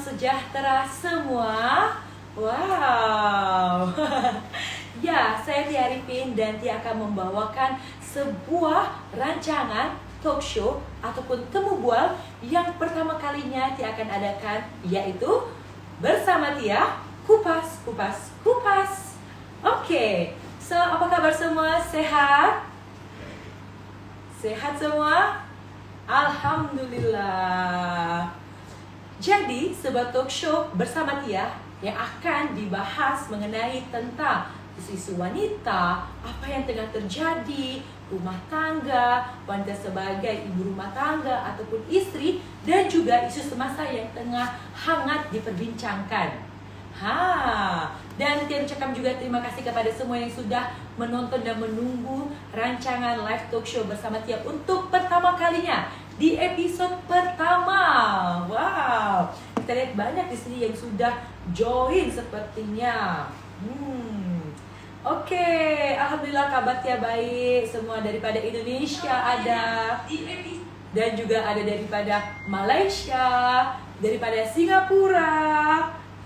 sejahtera semua. Wow. Ya, saya Tia Arifin dan Tia akan membawakan sebuah rancangan talk show ataupun temu bual yang pertama kalinya Tia akan adakan, yaitu bersama Tia Kupas. Oke, so apa kabar semua? Sehat? Sehat semua? Alhamdulillah. Jadi, sebuah talk show bersama Tia yang akan dibahas mengenai tentang isu-isu wanita, apa yang tengah terjadi, rumah tangga, wanita sebagai ibu rumah tangga ataupun istri, dan juga isu semasa yang tengah hangat diperbincangkan. Dan Tia ucapkan juga terima kasih kepada semua yang sudah menonton dan menunggu rancangan live talk show bersama Tia untuk pertama kalinya di episode pertama. Wow, kita lihat banyak di sini yang sudah join sepertinya. Oke, alhamdulillah kabar Tia baik. Semua daripada Indonesia ada, dan juga ada daripada Malaysia, daripada Singapura.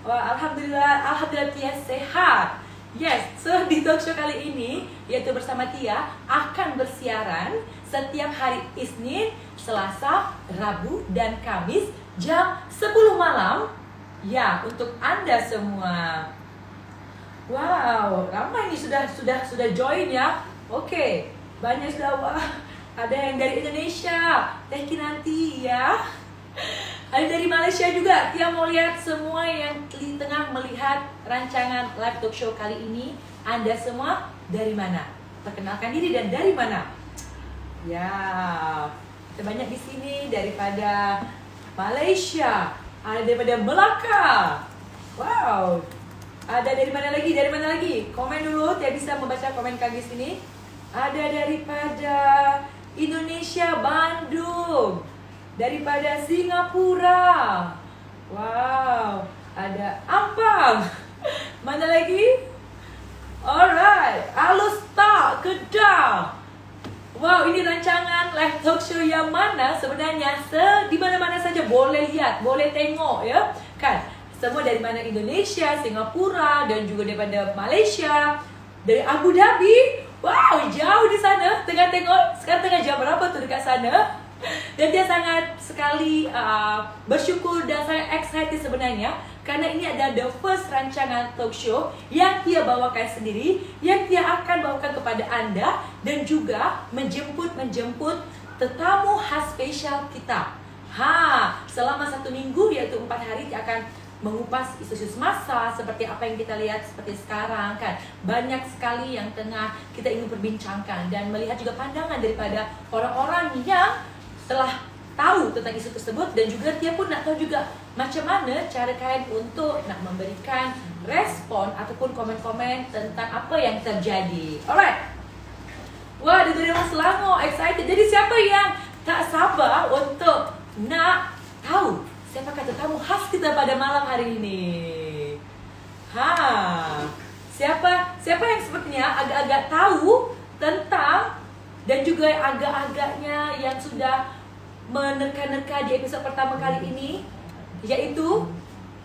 Wah, alhamdulillah Tia sehat. Yes, so di talk show kali ini, yaitu bersama Tia, akan bersiaran setiap hari Isnin, Selasa, Rabu, dan Kamis jam 10 malam. Ya, untuk Anda semua. Wow, ramai nih sudah join ya. Oke, banyak sudah. Wah, ada yang dari Indonesia, Teh Kinanti ya. Ada dari Malaysia juga. Tia mau lihat semua yang di tengah melihat rancangan live talk show kali ini. Anda semua dari mana? Perkenalkan diri dan dari mana? Ya, kita banyak di sini daripada Malaysia, ada daripada Melaka. Wow. Ada dari mana lagi? Dari mana lagi? Komen dulu, Tia bisa membaca komen kami sini. Ada daripada Indonesia, Bandung. Daripada Singapura. Wow, ada Ampang. Mana lagi? Alright, Alusta, Kedah. Wow, ini rancangan live talk show yang mana sebenarnya di mana-mana saja boleh lihat, boleh tengok ya. Kan? Semua dari mana? Indonesia, Singapura, dan juga daripada Malaysia, dari Abu Dhabi. Wow, jauh di sana. Tengah tengok, sekarang tengah jam berapa tuh dekat sana? Dan dia sangat sekali bersyukur dan sangat excited sebenarnya, karena ini adalah the first rancangan talk show yang Tia bawakan sendiri, yang Tia akan bawakan kepada Anda, dan juga menjemput tetamu khas spesial kita. Selama 1 minggu, yaitu 4 hari, Tia akan mengupas isu-isu semasa seperti apa yang kita lihat seperti sekarang kan. Banyak sekali yang tengah kita ingin perbincangkan, dan melihat juga pandangan daripada orang-orang yang telah tahu tentang isu tersebut, dan juga Tia pun nak tahu juga macam mana cara kalian untuk nak memberikan respon ataupun komen-komen tentang apa yang terjadi. Alright. Wah, dari orang Selangor excited. Jadi siapa yang tak sabar untuk nak tahu siapa kata tamu khas kita pada malam hari ini? Siapa yang sepertinya agak-agak tahu tentang, dan juga agak-agaknya yang sudah menerka-nerka di episode pertama kali ini, yaitu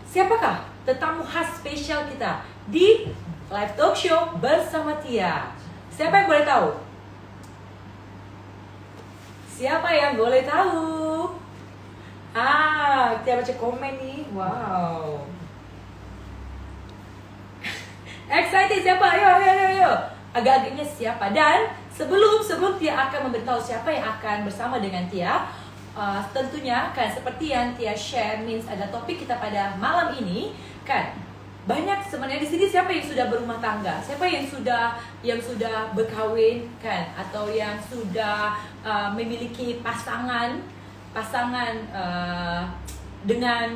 siapakah tetamu khas spesial kita di live talk show bersama Tia? Siapa yang boleh tahu? Siapa yang boleh tahu? Tia baca komen nih. Wow. Excited siapa? Ayo. Agak-agaknya siapa? Dan sebelum Tia akan memberitahu siapa yang akan bersama dengan Tia, tentunya kan seperti yang Tia share, means ada topik kita pada malam ini kan. Banyak sebenarnya di sini siapa yang sudah berumah tangga, siapa yang sudah berkahwin kan, atau yang sudah memiliki pasangan dengan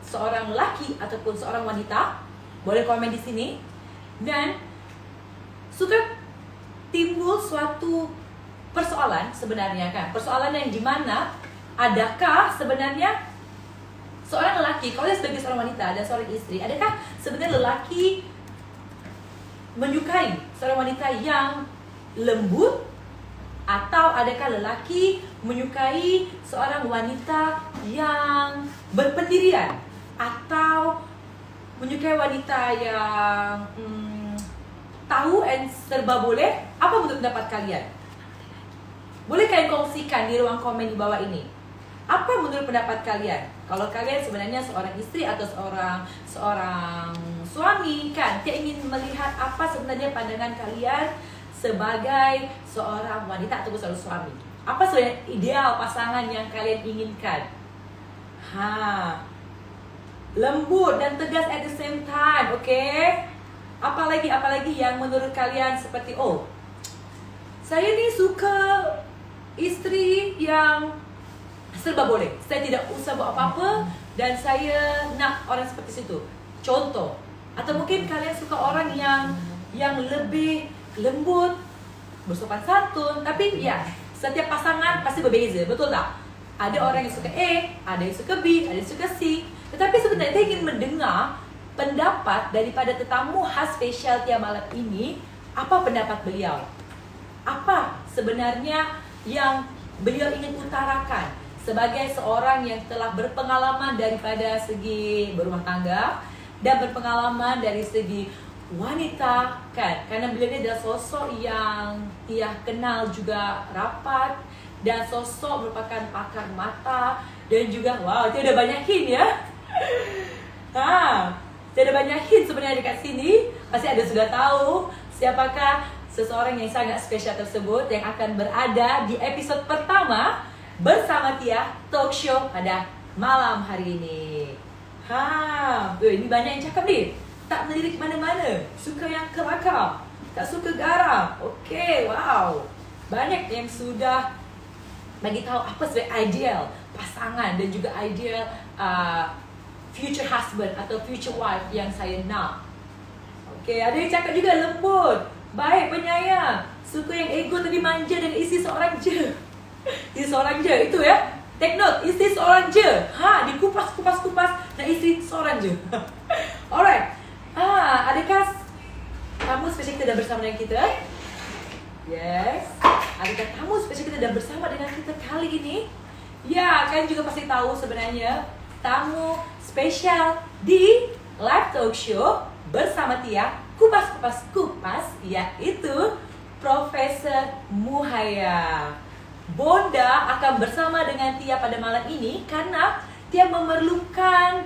seorang lelaki ataupun seorang wanita. Boleh komen di sini. Dan suka timbul suatu persoalan sebenarnya kan, persoalan yang dimana adakah sebenarnya seorang lelaki, kalau dia sebagai seorang wanita dan seorang istri, adakah sebenarnya lelaki menyukai seorang wanita yang lembut, atau adakah lelaki menyukai seorang wanita yang berpendirian? atau menyukai wanita yang tahu and serba boleh? Apa menurut pendapat kalian? Boleh kalian kongsikan di ruang komen di bawah ini. Apa menurut pendapat kalian? Kalau kalian sebenarnya seorang istri atau seorang suami, kan, dia ingin melihat apa sebenarnya pandangan kalian sebagai seorang wanita ataupun seorang suami. Apa sebenarnya ideal pasangan yang kalian inginkan? Lembut dan tegas at the same time, oke? Apalagi yang menurut kalian seperti, oh, saya nih suka istri yang serba boleh. Saya tidak usah buat apa-apa dan saya nak orang seperti situ. Contoh. Atau mungkin kalian suka orang yang lebih lembut, bersopan santun, tapi ya, setiap pasangan pasti berbeza, betul tak? Ada orang yang suka A, ada yang suka B, ada yang suka C. Tetapi sebenarnya saya ingin mendengar pendapat daripada tetamu khas spesial Tia malam ini. Apa pendapat beliau? Apa sebenarnya yang beliau ingin utarakan sebagai seorang yang telah berpengalaman daripada segi berumah tangga dan berpengalaman dari segi wanita, kan? Karena beliau ini adalah sosok yang Tia kenal juga rapat dan sosok merupakan pakar mata dan juga wow, Tia udah banyak hint ya. Tia ada banyak hint sebenarnya dekat sini. Pasti ada sudah tahu siapakah seseorang yang sangat spesial tersebut yang akan berada di episode pertama bersama Tia Talk Show pada malam hari ini. Ini banyak yang cakap nih. Tak melirik mana-mana, suka yang kelakar, tak suka garam. Okey, wow. Banyak yang sudah bagi tahu apa sebenarnya ideal pasangan dan juga ideal future husband atau future wife yang saya nak. Okey, ada yang cakap juga lembut, baik, penyayang, suka yang ego tapi manja dan isi seorang je. Isi seorang je, itu ya. Take note, isi seorang je. Dikupas, dan isi seorang je. Alright. Adakah tamu spesial kita dah bersama dengan kita? Yes. Adakah tamu spesial kita dah bersama dengan kita kali ini? Ya, kalian juga pasti tahu sebenarnya tamu spesial di live talk show bersama Tia kupas, yaitu Profesor Muhaya. Bonda akan bersama dengan Tia pada malam ini karena Tia memerlukan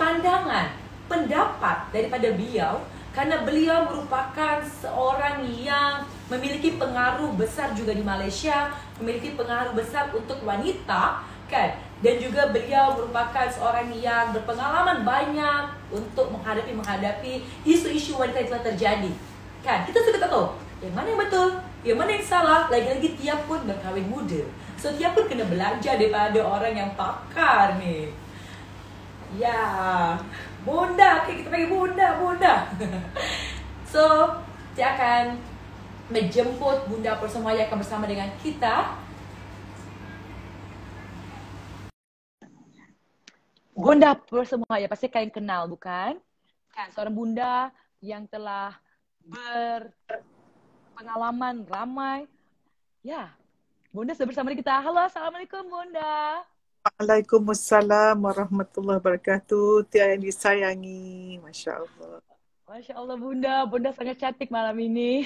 pandangan, pendapat daripada beliau, karena beliau merupakan seorang yang memiliki pengaruh besar juga di Malaysia, memiliki pengaruh besar untuk wanita, kan? Dan juga beliau merupakan seorang yang berpengalaman banyak untuk menghadapi isu-isu wanita yang telah terjadi, kan? Kita sudah tahu yang mana yang betul, yang mana yang salah. Lagi-lagi Tia pun berkahwin muda, so Tia pun kena belajar daripada orang yang pakar nih. Ya, Bonda, okay, kita panggil Bonda. So, Tia akan menjemput Bunda Persumaya akan bersama dengan kita. Bunda Persumaya pasti kalian kenal, bukan? Kan, seorang bunda yang telah berpengalaman ramai. Ya, Bunda sudah bersama kita. Halo, Assalamualaikum Bunda. Waalaikumsalam warahmatullahi wabarakatuh. Tia yang disayangi, Masya Allah. Masya Allah Bunda sangat cantik malam ini.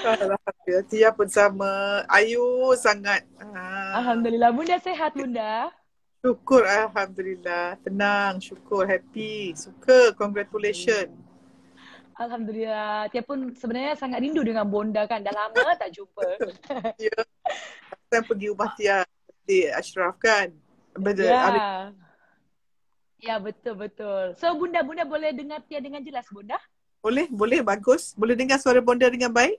Alhamdulillah, Tia pun sama. Ayu sangat. Alhamdulillah, Bunda sehat Bunda? Syukur, Alhamdulillah. Tenang, syukur, happy, suka, congratulations. Alhamdulillah, Tia pun sebenarnya sangat rindu dengan Bonda kan, dah lama tak jumpa. Ya, saya pergi rumah Tia di Ashraf kan. Ya, betul. So Bunda boleh dengar Tia dengan jelas Bunda? Boleh, bagus. Boleh dengar suara Bonda dengan baik?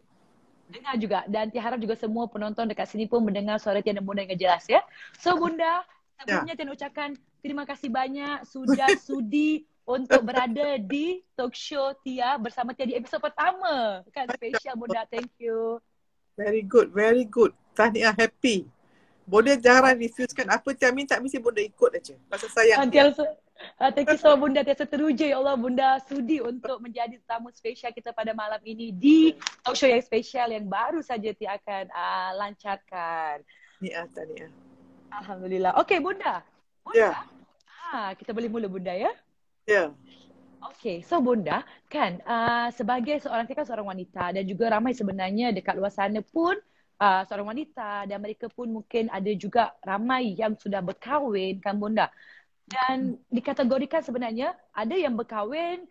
Dengar juga, dan Tia harap juga semua penonton dekat sini pun mendengar suara Tia dan Bunda dengan jelas ya. So Bunda, sebelumnya Tia ucapkan terima kasih banyak sudah sudi untuk berada di talk show Tia bersama Tia di episod pertama. Kan spesial Bunda, thank you. Very good. Tahniah, happy. Bonda jarang refuse kan apa Tia minta, mesti Bonda ikut aja. Rasa sayang. Thank you so Bunda, Tia seteruja ya Allah Bunda sudi untuk menjadi tamu spesial kita pada malam ini di talk show yang spesial yang baru saja Tia akan lancarkan. Tahniah. Alhamdulillah. Okey Bunda. Ya. Kita boleh mula bunda ya. Ya. Okay, so bunda kan sebagai kita kan seorang wanita dan juga ramai sebenarnya dekat luar sana pun seorang wanita dan mereka pun mungkin ada juga ramai yang sudah berkahwin kan bunda. Dan dikategorikan sebenarnya ada yang berkahwin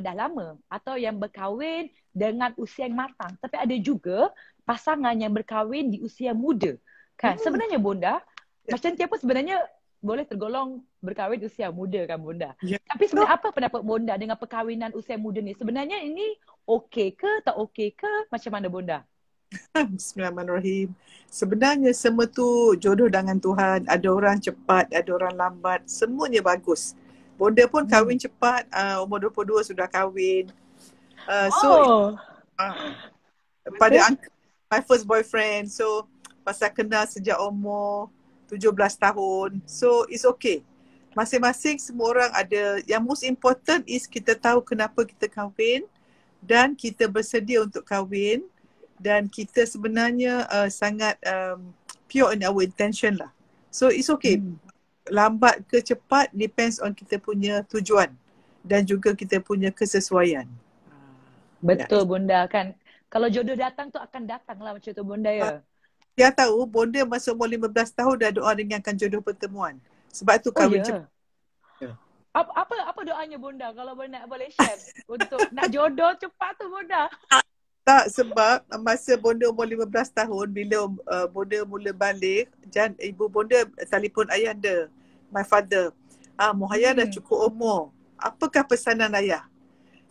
dah lama atau yang berkahwin dengan usia yang matang. Tapi ada juga pasangan yang berkahwin di usia muda. Kan? Sebenarnya bunda, macam tiap sebenarnya boleh tergolong berkahwin usia muda kan bunda. Ya. Tapi sebenarnya apa pendapat bunda dengan perkahwinan usia muda ni? Sebenarnya ini okey ke tak okey ke? Macam mana bunda? Bismillahirrahmanirrahim. Sebenarnya semua tu jodoh dengan Tuhan. Ada orang cepat, ada orang lambat. Semuanya bagus. Bonda pun kahwin cepat. Umur 22 sudah kahwin. Pada my first boyfriend. So pasal kenal sejak umur 17 tahun. So it's okay. Masing-masing semua orang ada. Yang most important is kita tahu kenapa kita kahwin. Dan kita bersedia untuk kahwin. Dan kita sebenarnya sangat pure in our intention lah. So it's okay. Lambat ke cepat depends on kita punya tujuan dan juga kita punya kesesuaian. Betul bunda kan. Kalau jodoh datang tu akan datang lah macam tu bunda ya. Dia tahu bonda masa umur 15 tahun dah doa ringankan jodoh pertemuan. Sebab tu kahwin cepat. Apa doanya bunda kalau bunda boleh share untuk nak jodoh cepat tu bunda? Tak, sebab masa bonda umur 15 tahun bila bonda mula balik, ibu bonda telefon ayahanda, my father. Muhayya dah cukup umur. Apakah pesanan ayah?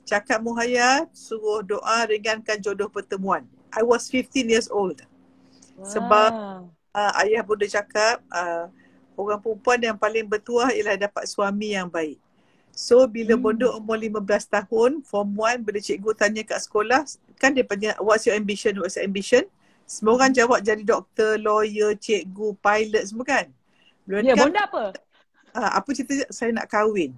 Cakap Muhayya suruh doa ringankan jodoh pertemuan. I was 15 years old. Wow. Sebab ayah bonda cakap orang perempuan yang paling bertuah ialah dapat suami yang baik. So bila bonda umur 15 tahun, form 1 bila cikgu tanya kat sekolah, kan dia tanya what's your ambition, what's your ambition? Semua orang jawab jadi doktor, lawyer, cikgu, pilot semua kan. Ya, bonda apa? Apa cerita saya nak kahwin.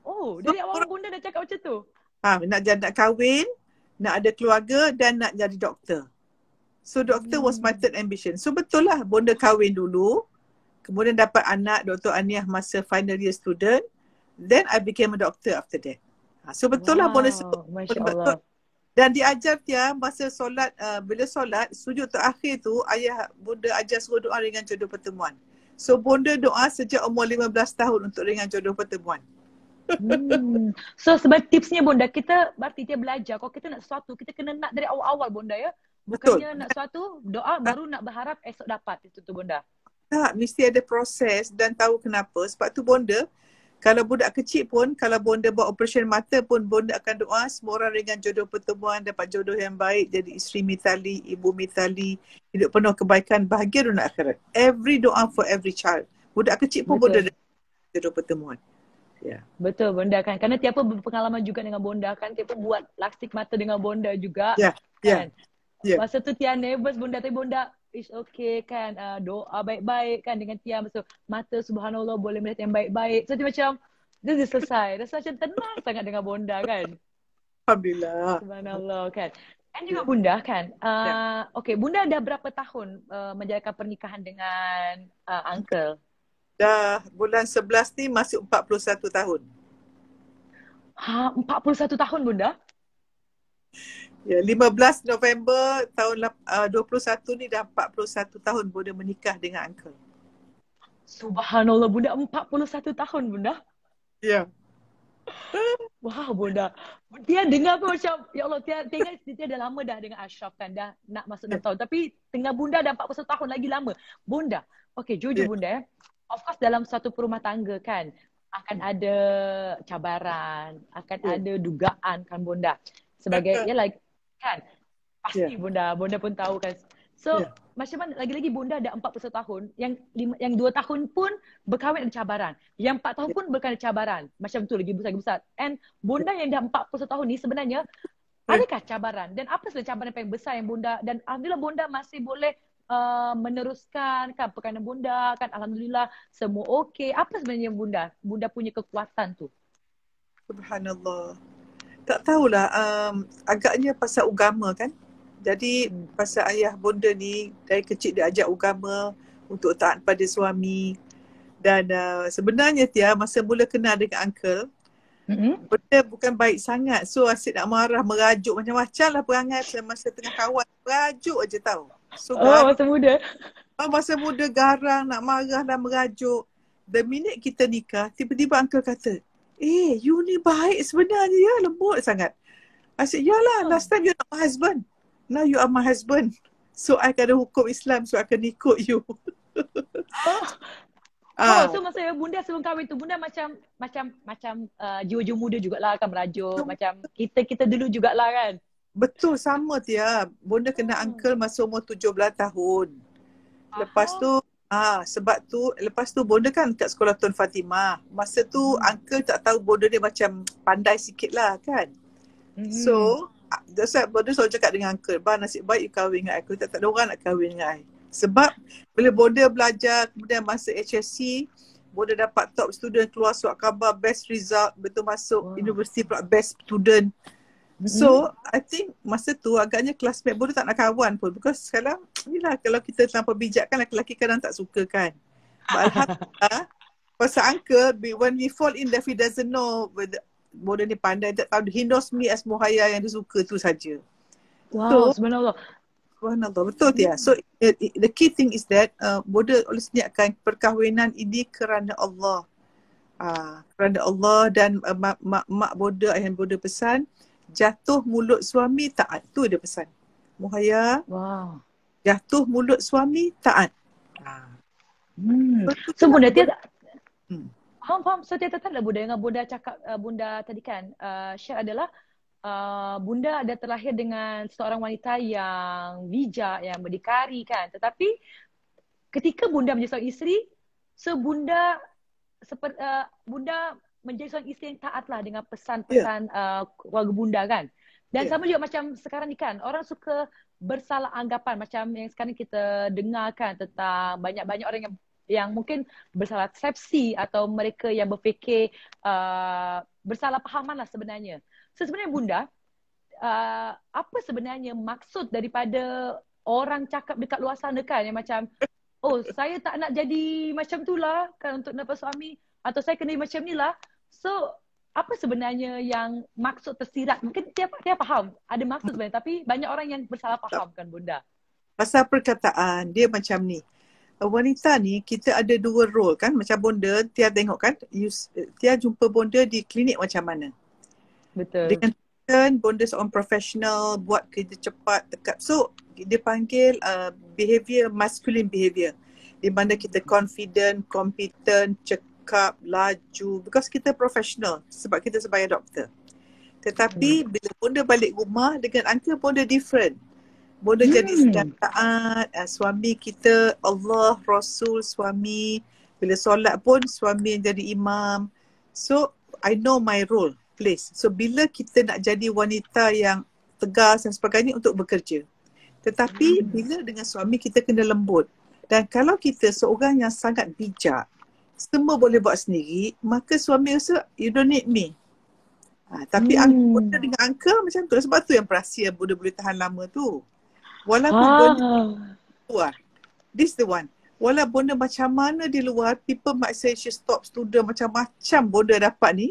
Oh, dari awal bonda dah cakap macam tu? Nak kahwin, nak ada keluarga dan nak jadi doktor. So doktor was my third ambition. So betul lah bonda kahwin dulu. Kemudian dapat anak Dr. Aniah masa final year student. Then I became a doctor after that. So betul lah bonda sebut. Masya Allah. Dan diajar dia masa solat, bila solat, sujud terakhir tu ayah bonda ajar suruh doa ringan jodoh pertemuan. So bonda doa sejak umur 15 tahun untuk ringan jodoh pertemuan. So sebab tipsnya bonda, kita berarti dia belajar. Kalau kita nak sesuatu, kita kena nak dari awal-awal bonda ya. Bukannya nak sesuatu, doa baru nak berharap esok dapat. Itu tu bonda. Tak, mesti ada proses dan tahu kenapa. Sebab tu bonda, kalau budak kecil pun, kalau bonda buat operasi mata pun, bonda akan doa semua orang dengan jodoh pertemuan, dapat jodoh yang baik, jadi isteri mitali, ibu mitali, hidup penuh kebaikan, bahagia dunia akhirat. Every doa for every child. Budak kecil pun bonda jodoh pertemuan. Yeah. Betul bonda kan. Kerana tiap berpengalaman juga dengan bonda kan. Tiap buat lastik mata dengan bonda juga. Kan. Masa tu Tia nervous bonda, tapi bonda is okay kan, doa baik-baik kan dengan Tia. Masa mata subhanallah boleh melihat yang baik-baik. So dia macam, this is selesai. Rasa macam tenang sangat dengan bonda kan. Alhamdulillah. Subhanallah kan. Dan juga bunda kan, okay, bunda dah berapa tahun menjalankan pernikahan dengan uncle? Dah bulan 11 ni masuk 41 tahun. 41 tahun bunda? Ya, 15 November tahun 21 ni dah 41 tahun bunda menikah dengan uncle. Subhanallah bunda, 41 tahun bunda? Ya. Wah bunda. Dia dengar pun macam, ya Allah, dia dah lama dah dengan Ashraf kan, dah nak masuk 6 tahun. Tapi tengah bunda dah 41 tahun lagi lama. Bunda, okay jujur bunda of course dalam satu perumah tangga kan, akan ada cabaran, akan ada dugaan kan bunda. Sebagai, kan pasti bunda pun tahu kan. So macam mana, lagi-lagi bunda dah 41 tahun, yang 2 tahun pun berkahwin ada cabaran, yang 4 tahun pun berkahwin ada cabaran, macam tu lagi besar. And bunda yang dah 41 tahun ni sebenarnya adakah cabaran, dan apa sebenarnya cabaran paling besar yang bunda, dan alhamdulillah bunda masih boleh meneruskan kan perkahwinan bunda kan, alhamdulillah semua okey. Apa sebenarnya bunda punya kekuatan tu? Subhanallah. Tak tahulah, agaknya pasal agama kan. Jadi pasal ayah bonda ni dari kecil dia ajak agama untuk taat pada suami. Dan sebenarnya Tia, masa mula kenal dengan uncle, benda bukan baik sangat. So asyik nak marah, merajuk macam-macam lah perangai masa tengah kawan. Merajuk aja tau. So masa muda. Masa muda garang, nak marah dan merajuk. The minute kita nikah, tiba-tiba uncle kata, you ni baik sebenarnya ya, lembut sangat. I said, yalah, last time you're not my husband. Now you are my husband. So I kena hukum Islam, so I akan ikut you. So masa bunda sebelum kahwin tu, bunda macam jiwa-jiwa muda jugalah kan, merajuk. Macam kita dulu jugalah kan. Betul, sama Tia. Bunda kena uncle masa umur 17 tahun. Lepas tu, lepas tu Bonda kan kat sekolah Tun Fatimah. Masa tu uncle tak tahu Bonda dia macam pandai sikit lah kan. So, that's why Bonda selalu cakap dengan uncle, nasib baik you kahwin dengan aku. Tak ada orang nak kahwin dengan I. Sebab bila Bonda belajar, kemudian masa HSC, Bonda dapat top student, keluar surat khabar, best result, betul masuk universiti pula best student. So, I think masa tu agaknya classmate Bonda tak nak kawan pun. Because sekarang, inilah kalau kita terlampau bijak kan, lelaki kadang tak suka kan. But Alhamdulillah, pasal uncle, when we fall in love, he doesn't know whether Bonda ni pandai. He knows me as Muhaya yang dia suka tu saja. Wow, subhanallah. Subhanallah, betul Tia. So, the key thing is that Bonda always niatkan perkahwinan ini kerana Allah. Kerana Allah dan mak Bonda, ayah Bonda pesan, jatuh mulut suami taat. Tu dia pesan. Muhaya. Wow. Jatuh mulut suami taat. So Bunda Tia faham. So Tia tak Bunda dengan Bunda cakap Bunda tadi kan share adalah Bunda ada terlahir dengan seorang wanita yang bijak, yang berdikari kan. Tetapi ketika Bunda menjadi seorang isteri, so Bunda Bunda menjadi seorang isteri yang taatlah dengan pesan-pesan keluarga Bunda kan. Dan sama juga macam sekarang ni kan, orang suka bersalah anggapan macam yang sekarang kita dengar kan tentang banyak-banyak orang yang mungkin bersalah persepsi atau mereka yang berfikir bersalah pahaman lah sebenarnya. So sebenarnya Bunda, apa sebenarnya maksud daripada orang cakap dekat luar sana kan yang macam, oh saya tak nak jadi macam tu lah kan untuk dapat suami, atau saya kena macam ni lah. So apa sebenarnya yang maksud tersirat? Mungkin dia faham ada maksud sebenarnya, tapi banyak orang yang bersalah faham kan Bunda. Pasal perkataan dia macam ni. Wanita ni kita ada dua role kan. Macam Bonda, Tia tengok kan, Tia jumpa Bonda di klinik macam mana. Betul. Dengan Bonda seorang professional, buat kerja cepat, dekat. So dia panggil behavior, masculine behavior. Di mana kita confident, competent, cekap, laju. Because kita professional. Sebab kita sebagai doktor. Tetapi bila Bonda balik rumah dengan uncle, Bonda different. Bonda jadi sedang taat, suami kita Allah, Rasul, suami. Bila solat pun suami yang jadi imam. So I know my role, place. So bila kita nak jadi wanita yang tegas dan sebagainya untuk bekerja. Tetapi bila dengan suami kita kena lembut. Dan kalau kita seorang yang sangat bijak, semua boleh buat sendiri, maka suami rasa you don't need me. Tapi Bonda dengan uncle macam tu. Sebab tu yang perahsia Bonda boleh tahan lama tu. Walaupun Bonda luar, this the one. Walau Bonda macam mana di luar, people might say she top student, macam-macam Bonda dapat ni.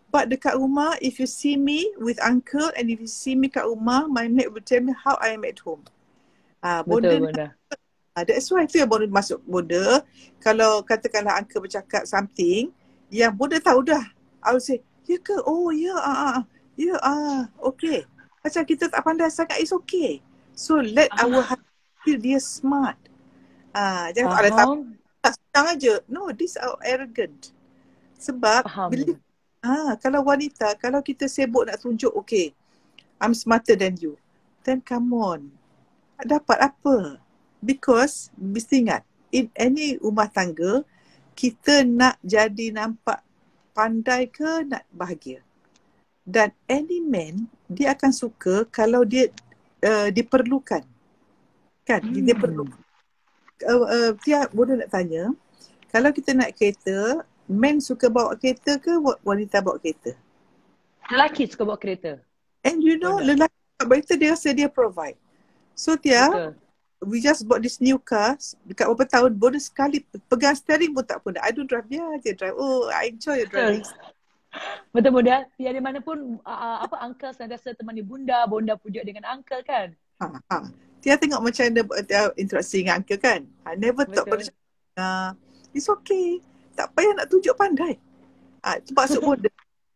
But dekat rumah, if you see me with uncle and if you see me kat rumah, my mate will tell me how I am at home. Betul Bonda. That's why itu yang Bonda masuk Bonda. Kalau katakanlah uncle bercakap something, yang Bonda tahu dah. I will say, ya ke? Oh ya, okay. Macam kita tak pandai sangat, it's okay. So let our husband feel dia smart. Jangan ada tak senang aja. No, this are arrogant. Sebab bila kalau wanita, kalau kita sibuk nak tunjuk, okay, I'm smarter than you, then come on. Dapat apa? Because mesti ingat, in any rumah tangga, kita nak jadi nampak pandai ke nak bahagia. Dan any man, dia akan suka kalau dia diperlukan. Kan? Dia perlu. Tia, Bonda nak tanya, kalau kita naik kereta, men suka bawa kereta ke wanita bawa kereta? Lelaki suka bawa kereta. And you know, lelaki bawa kereta dia rasa dia provide. So Tia, we just bought this new car. Dekat berapa tahun, bonda sekali pegang steering pun tak pernah. I don't drive, biar je drive. Oh, I enjoy driving. Betul bunda. Tiada mana pun uncle sentiasa temani bunda. Bunda pujuk dengan uncle kan. Dia tengok macam mana interaksi dengan uncle kan. I never thought pada it's okay. Tak payah nak tunjuk pandai. Itu maksud bonda.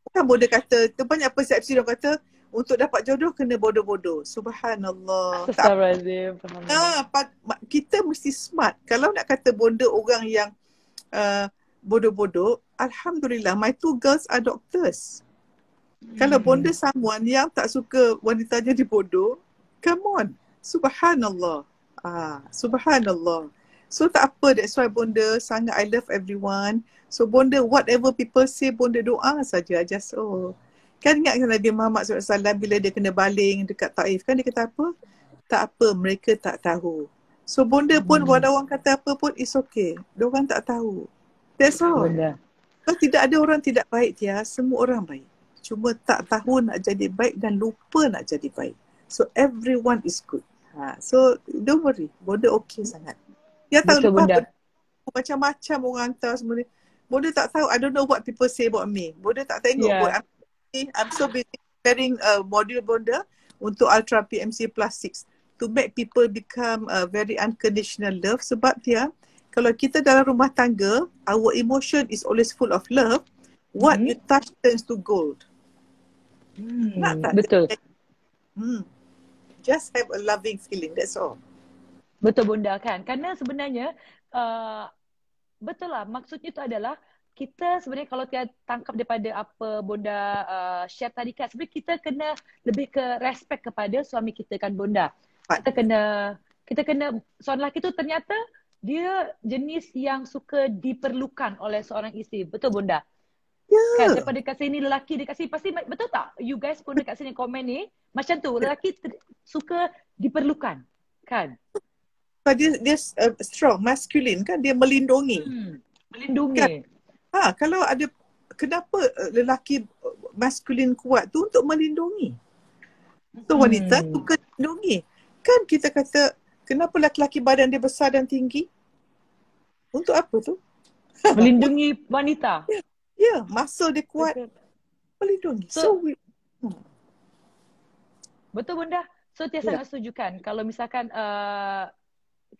Bukan bonda kata, banyak persepsi orang kata untuk dapat jodoh kena bodoh-bodoh. Subhanallah. Astagfirullahaladzim. Kita mesti smart. Kalau nak kata bonda orang yang bodoh-bodoh, Alhamdulillah, my 2 girls are doctors. Kalau bonda someone yang tak suka wanita jadi bodoh, come on. Subhanallah. Subhanallah. So tak apa, that's why bonda sangat I love everyone. So bonda, whatever people say, bonda doa saja. Just kan ingat Nabi Muhammad SAW bila dia kena baling dekat Taif, kan dia kata apa? Tak apa, mereka tak tahu. So bonda pun walau orang kata apa pun, it's okay. Diorang tak tahu. That's all. So, tidak ada orang tidak baik dia, semua orang baik. Cuma tak tahu nak jadi baik dan lupa nak jadi baik. So everyone is good. So don't worry, bonda okay sangat. Dia tahu lepas macam-macam orang hantar semua ni. Bonda tak tahu, I don't know what people say about me. Bonda tak tengok pun. I'm so busy preparing module bonda untuk Ultra PMC Plus 6 to make people become very unconditional love. Sebab dia, kalau kita dalam rumah tangga, our emotion is always full of love. What you touch turns to gold. Nak tak? Betul. Just have a loving feeling, that's all. Betul bunda kan. Kerana sebenarnya betul lah, maksudnya itu adalah kita sebenarnya kalau kita tangkap daripada apa bonda share tadi kan, sebenarnya kita kena lebih ke respect kepada suami kita kan bonda. Kita kena seorang lelaki tu ternyata dia jenis yang suka diperlukan oleh seorang isteri. Betul bonda? Kan daripada kat sini lelaki dekat sini pasti betul tak? You guys pun dekat sini komen ni macam tu, lelaki suka diperlukan kan? Dia strong, masculine kan, dia melindungi. Melindungi. Kan? Kalau ada, kenapa lelaki masculine kuat tu untuk melindungi. So wanita suka melindungi. Kan kita kata, kenapa lelaki badan dia besar dan tinggi? Untuk apa tu? Melindungi wanita. Ya, muscle dia kuat. Melindungi. Betul bunda. So Tia sangat setuju kan. Kalau misalkan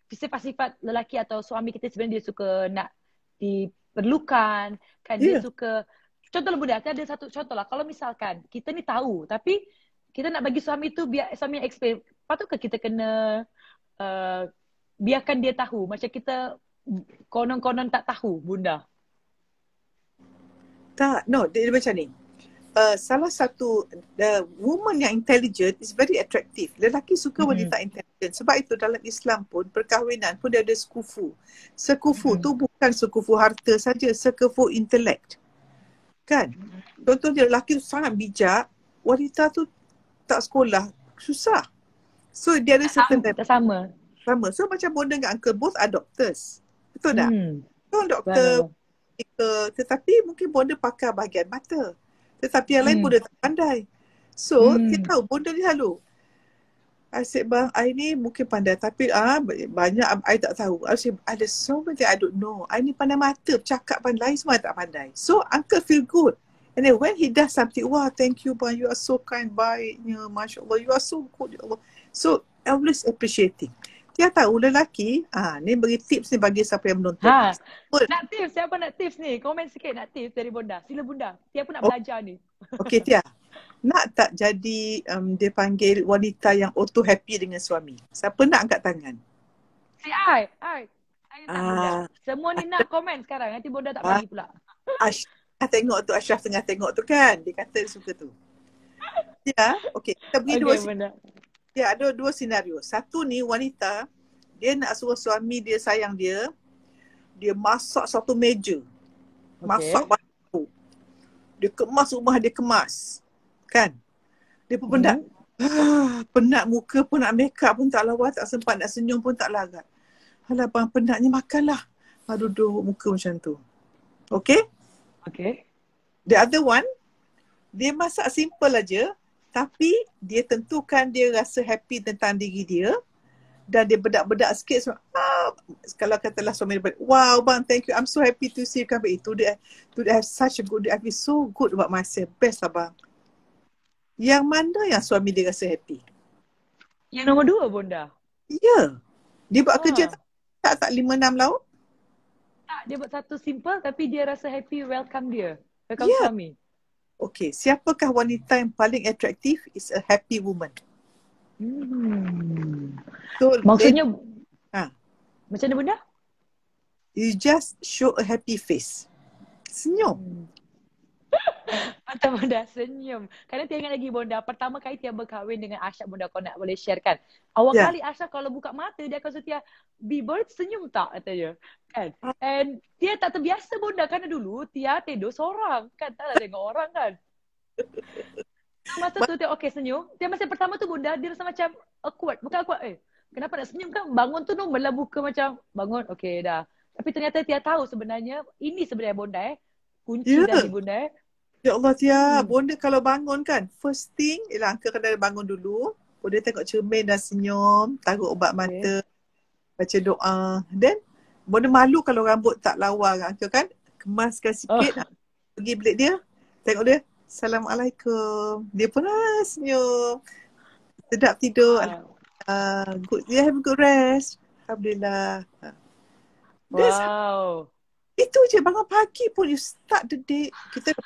sifat-sifat lelaki atau suami kita sebenarnya dia suka nak diperlukan kan, dia suka, contohlah bunda, ada satu contoh lah, kalau misalkan kita ni tahu tapi kita nak bagi suami tu biar suami explain, patutkah kita kena biarkan dia tahu macam kita konon-konon tak tahu bunda? Tak, no, dia macam ni. Salah satu woman yang intelligent is very attractive. Lelaki suka wanita intelligent. Sebab itu dalam Islam pun perkahwinan pun dia ada sekufu. Sekufu tu bukan sekufu harta saja, sekufu intelek. Kan? Contohnya lelaki tu sangat bijak, wanita tu tak sekolah, susah. So dia ada certain sama. So macam bonda dengan uncle, both are doctors. Betul tak? So doktor, tetapi mungkin bonda pakar bahagian mata. Tetapi yang lain bonda tak pandai. So, dia tahu bonda ni selalu. I said, bang, I ni mungkin pandai. Tapi banyak I tak tahu. I said, ada so many I don't know. I ni pandai mata, cakap pandai, semua I tak pandai. So, uncle feel good. And then when he does something, wah, thank you bang, you are so kind, baiknya, Masya Allah, you are so good, ya Allah. So, always appreciating. Dia tahu lelaki, ni bagi tips ni bagi siapa yang menonton. Nak tips, siapa nak tips ni? Komen sikit nak tips dari bunda. Sila bunda, Tia pun nak belajar ni. Okey Tia, nak tak jadi dia panggil wanita yang auto happy dengan suami? Siapa nak angkat tangan? Si I tak bunda. Semua ni nak komen sekarang, nanti bunda tak bagi pula. Tengok tu, Ashraf tengah tengok tu kan, dia kata dia suka tu. Ya, okey, kita bagi dua bunda. Ya, ada dua senario. Satu ni wanita, dia nak suruh suami dia sayang dia, dia masak satu meja. Masak banyak. Dia kemas rumah dia kemas. Kan? Dia pun penat. Penat muka pun nak make up pun tak lawa, tak sempat nak senyum pun tak larat. Alah bang, penatnya makanlah. Duduk muka macam tu. Okay? Okay. The other one, dia masak simple aja. Tapi dia tentukan dia rasa happy tentang diri dia. Dan dia bedak-bedak sikit. So, kalau katalah suami dia, wow bang, thank you. I'm so happy to see you come back. Today I have such a good day. I feel so good about myself. Best lah bang. Yang mana yang suami dia rasa happy? Yang nombor 2 bunda. Ya. Dia buat kerja tak 5-6 lauk? Tak, dia buat satu simple tapi dia rasa happy welcome dia. Welcome suami. Okay, siapakah wanita yang paling atraktif is a happy woman. So, maksudnya macam mana bunda? You just show a happy face. Senyum. Mantap bunda, senyum. Kerana dia ingat lagi bunda, pertama kali Tia berkahwin dengan Asha bunda, kau nak boleh share kan? Awal kali Asha kalau buka mata dia akan Tia, Bieber senyum tak katanya. Kan? And Tia tak terbiasa bunda, kerana dulu Tia tidur seorang. Kan tak lah tengok orang kan. Masa tu Tia okay senyum. Tia masa pertama tu bunda, dia rasa macam awkward. Bukan awkward, kenapa nak senyum kan? Bangun tu normal lah buka macam, bangun okay dah. Tapi ternyata Tia tahu sebenarnya, ini sebenarnya bunda kunci dari bunda. Ya Allah Tia, bonda kalau bangun kan, first thing ialah Uncle kena bangun dulu. Bonda tengok cermin dan senyum, taruh ubat mata, baca doa. Then bonda malu kalau rambut tak lawa kan Uncle kan. Kemaskan sikit, pergi bilik dia, tengok dia, Assalamualaikum. Dia pun senyum. Sedap tidur. Good, you have a good rest. Alhamdulillah. Wow. Itu je, bangun pagi pun you start the day. Kita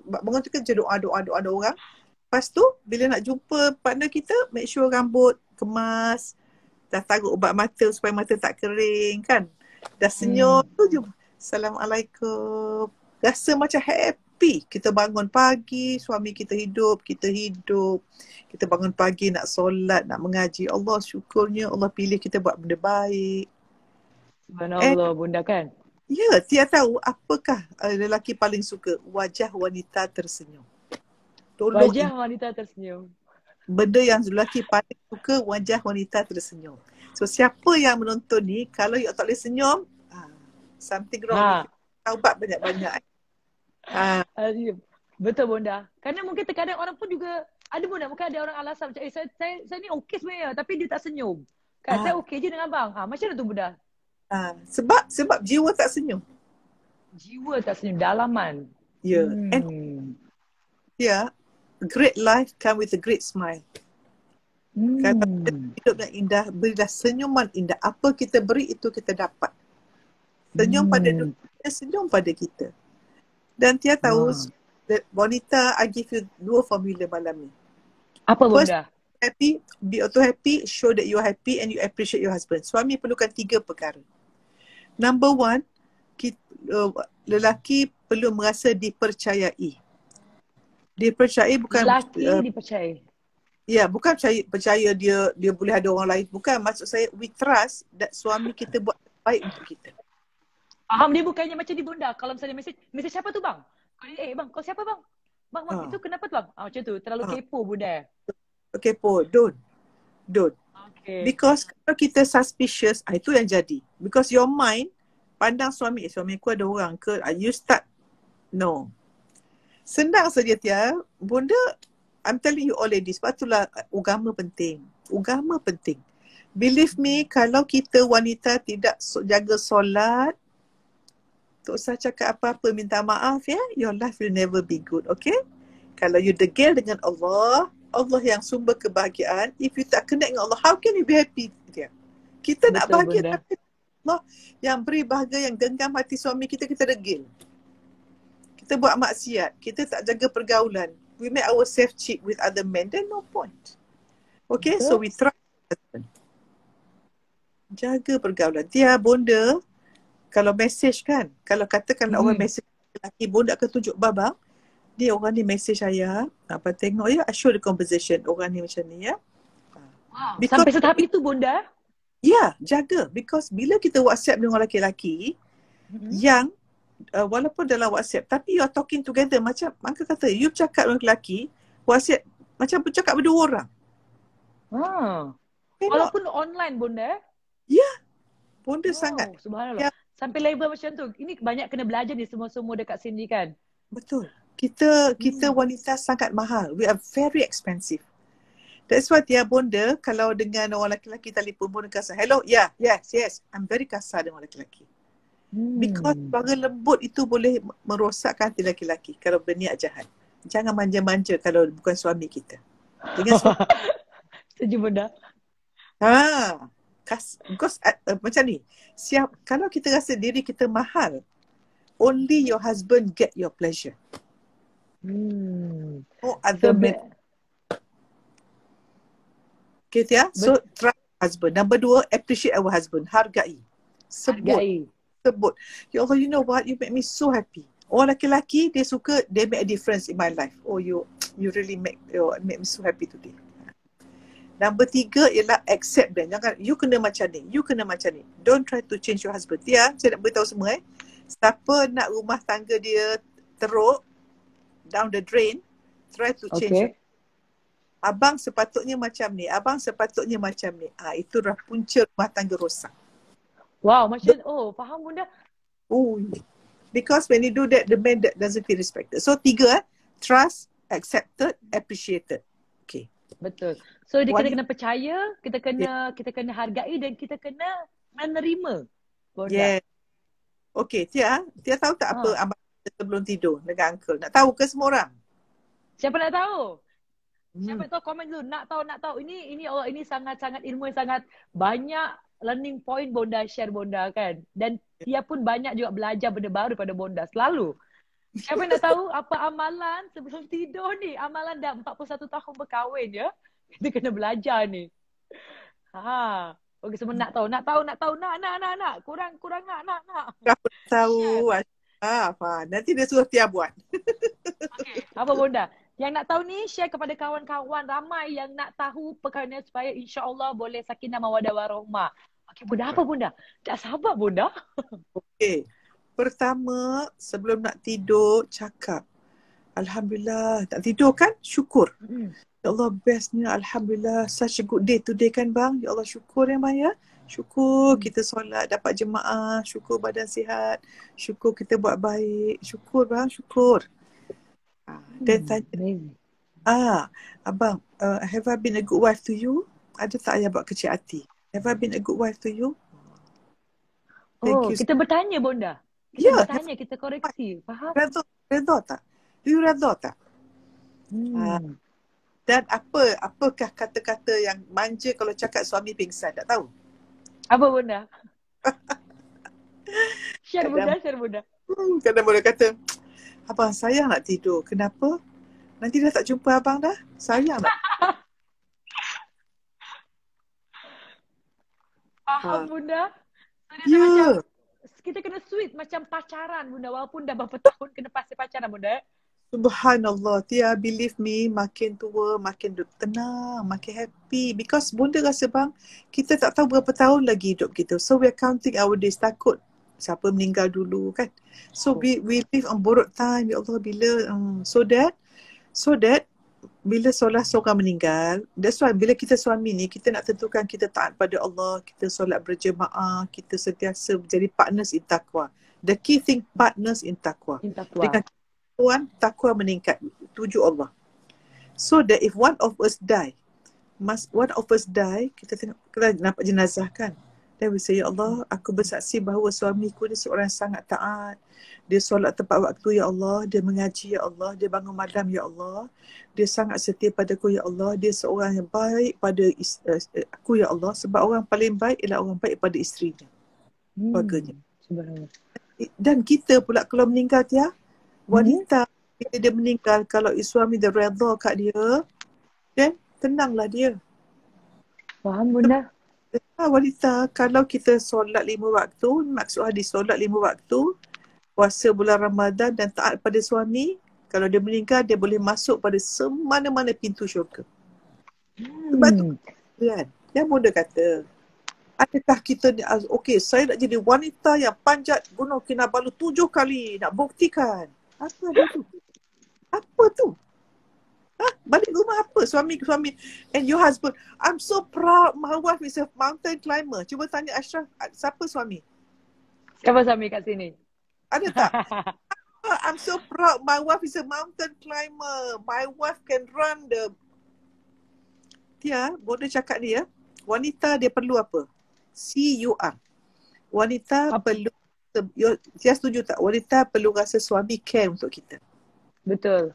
bangun tu kerja doa orang. Lepas tu bila nak jumpa partner kita, make sure rambut kemas, dah taruh ubat mata supaya mata tak kering kan. Dah senyum tu je. Assalamualaikum. Rasa macam happy. Kita bangun pagi, suami kita hidup. Kita bangun pagi nak solat, nak mengaji. Allah syukurnya Allah pilih kita buat benda baik. Subhanallah bunda kan. Ya, Tia tahu apakah lelaki paling suka? Wajah wanita tersenyum. Wajah wanita tersenyum. Benda yang lelaki paling suka, wajah wanita tersenyum. So siapa yang menonton ni, kalau you tak boleh senyum, something wrong. Taubat banyak-banyak. Betul bunda. Kerana mungkin terkadang orang pun juga, ada bunda, mungkin ada orang alasan macam, saya ni okey sebenarnya, tapi dia tak senyum. Kan, saya okey je dengan abang. Macam mana tu bunda? Sebab jiwa tak senyum. Jiwa tak senyum, dalaman. Ya. And great life come with a great smile. Kalau hidup yang indah, berilah senyuman indah. Apa kita beri, itu kita dapat. Senyum pada dunia, senyum pada kita. Dan Tia tahu, wanita, I give you 2 formula malam ni. Apa bunda? Happy, be auto happy, show that you are happy and you appreciate your husband. Suami perlukan 3 perkara. Number 1, lelaki perlu merasa dipercayai. Dipercayai bukan lelaki dipercayai. Ya, bukan percaya dia boleh ada orang lain. Bukan, maksud saya we trust that suami kita buat baik untuk kita. Faham, dia bukannya macam di bunda. Kalau misalnya mesej siapa tu bang? Bang, kau siapa bang? Bang, itu kenapa tu bang? Macam tu, terlalu kepo bunda. Kepo, don't. Okay. Because kalau kita suspicious, itu yang jadi. Because your mind pandang suami aku ada orang ke, you start, no. Senang saja Tia, bunda, I'm telling you all ladies, sebab itulah agama penting. Agama penting. Believe me, kalau kita wanita tidak jaga solat, tak usah cakap apa-apa, minta maaf ya, your life will never be good, okay? Kalau you degil dengan Allah yang sumber kebahagiaan, if you tak connect dengan Allah, how can you be happy? Dia. Kita nak bahagia, tapi Allah yang beri bahagia, yang genggam hati suami kita, kita degil. Kita buat maksiat, kita tak jaga pergaulan, we make ourselves cheap with other men, then no point. Okay, so we try. Jaga pergaulan. Tia, bonda, kalau message kan, kalau katakan orang message lelaki, bonda akan tunjuk babang, dia orang ni message saya, apa tengok ya, I show the conversation, orang ni macam ni ya. Wow, sampai setahap itu bonda? Ya, jaga. Because bila kita WhatsApp dengan orang lelaki yang walaupun dalam WhatsApp, tapi you are talking together, macam Angka kata, you cakap dengan lelaki, WhatsApp macam bercakap berdua orang. Walaupun online bonda? Ya, bonda sangat. Subhanallah. Sampai level macam tu. Ini banyak kena belajar ni semua dekat sini kan? Betul. Kita wanita sangat mahal. We are very expensive. That's why Tia bonda kalau dengan orang lelaki telefon bonda kasar. Hello, yeah, yes. I'm very kasar dengan orang lelaki. Because suara lembut itu boleh merosakkan hati lelaki kalau berniat jahat. Jangan manja-manja kalau bukan suami kita. Dengan suami. Setuju bunda. Because macam ni, kalau kita rasa diri kita mahal, only your husband get your pleasure. No other man. Okay, Tia. So, try husband. Number 2, appreciate our husband. Hargai. Sebut. Ya Allah, you know what? You make me so happy. Orang lelaki, dia suka, they make a difference in my life. Oh, you really make me so happy today. Number 3 ialah accept them. Jangan, you kena macam ni. Don't try to change your husband. Tia, saya nak beritahu semua siapa nak rumah tangga dia teruk, down the drain, try to change. Abang sepatutnya macam ni. Itu dah punca rumah tangga rosak. Wow, macam, faham bunda. Because when you do that, the man doesn't feel respected. So 3, trust, accepted, appreciated. Okay. Betul. So kita kena percaya, kita kena hargai dan kita kena menerima. Yeah. Okay, Tia tahu tak apa abang sebelum tidur dengan uncle? Nak tahu ke semua orang? Siapa nak tahu? Siapa tahu komen dulu. Nak tahu. Ini Allah, ini sangat-sangat ilmu yang sangat banyak learning point bonda share bonda kan. Dan dia pun banyak juga belajar benda baru pada bonda selalu. Siapa nak tahu apa amalan sebelum tidur ni? Amalan dah 41 tahun berkahwin ya. Kita kena belajar ni. Okey, semua nak tahu. Nak. Kurang nak. Siapa tahu. Nanti dia suruh Tia buat. Okay. Apa bonda? Yang nak tahu ni, share kepada kawan-kawan ramai yang nak tahu perkara ni supaya insya-Allah boleh sakinah mawaddah warahmah. Okey, bunda apa bunda? Tak sabar bunda. Okey. Pertama, sebelum nak tidur, cakap. Alhamdulillah. Nak tidur kan? Syukur. Ya Allah, bestnya. Alhamdulillah. Such a good day today kan bang? Ya Allah, syukur ya bang ya. Syukur kita solat, dapat jemaah. Syukur badan sihat. Syukur kita buat baik. Syukur bang, syukur. Dan tanya, abang, have I been a good wife to you? Ada tak ayah buat kecil hati? Have I been a good wife to you? Kita bertanya bonda. Bertanya, kita koreksi. Faham? Redha tak? Do you redha tak? Dan apakah kata-kata yang manja kalau cakap suami pingsan? Tak tahu? Apa bunda? Share bunda. Kadang boleh kata, abang sayang nak tidur. Kenapa? Nanti dah tak jumpa abang dah. Sayang nak. Faham bunda? Ya. Kita kena sweet macam pacaran bunda. Walaupun dah berapa tahun kena pasti pacaran bunda. Subhanallah. Tia, believe me, makin tua, makin tenang, makin happy. Because bunda rasa bang, kita tak tahu berapa tahun lagi hidup kita. So we are counting our days. Takut siapa meninggal dulu kan. So we live on borrowed time. Ya Allah, bila so that bila seorang meninggal, that's why bila kita suami ni, kita nak tentukan kita taat pada Allah, kita solat berjemaah, kita sentiasa menjadi partners in taqwa. The key thing, partners in taqwa. Dengan Tuhan, taqwa meningkat, tuju Allah. So that if one of us die, kita tengok, kita nampak jenazah kan. Then we say, ya Allah, aku bersaksi bahawa suamiku ni seorang yang sangat taat. Dia solat tepat waktu, ya Allah. Dia mengaji, ya Allah. Dia bangun malam, ya Allah. Dia sangat setia padaku, ya Allah. Dia seorang yang baik pada aku, ya Allah. Sebab orang paling baik ialah orang baik pada isterinya. Keluarganya. Dan kita pula kalau meninggal, Tia, wanita, bila dia meninggal, kalau suami dia redha kat dia, then tenanglah dia. Faham bunda? Wanita, kalau kita solat 5 waktu, maksud hadis solat 5 waktu, puasa bulan Ramadan dan taat pada suami, kalau dia meninggal, dia boleh masuk pada semana-mana pintu syurga. Sebab tu, kan? Yang bunda kata, adakah kita ni, okey, saya nak jadi wanita yang panjat Gunung Kinabalu 7 kali, nak buktikan. Apa tu? Apa tu? Balik rumah apa? Suami and your husband. I'm so proud my wife is a mountain climber. Cuba tanya Ashraf, siapa suami? Siapa suami kat sini? Ada tak? I'm so proud my wife is a mountain climber. My wife can run the Bonda cakap ni ya, wanita dia perlu apa? CUR. Wanita perlu, Tia setuju tak? Wanita perlu rasa suami care untuk kita. Betul.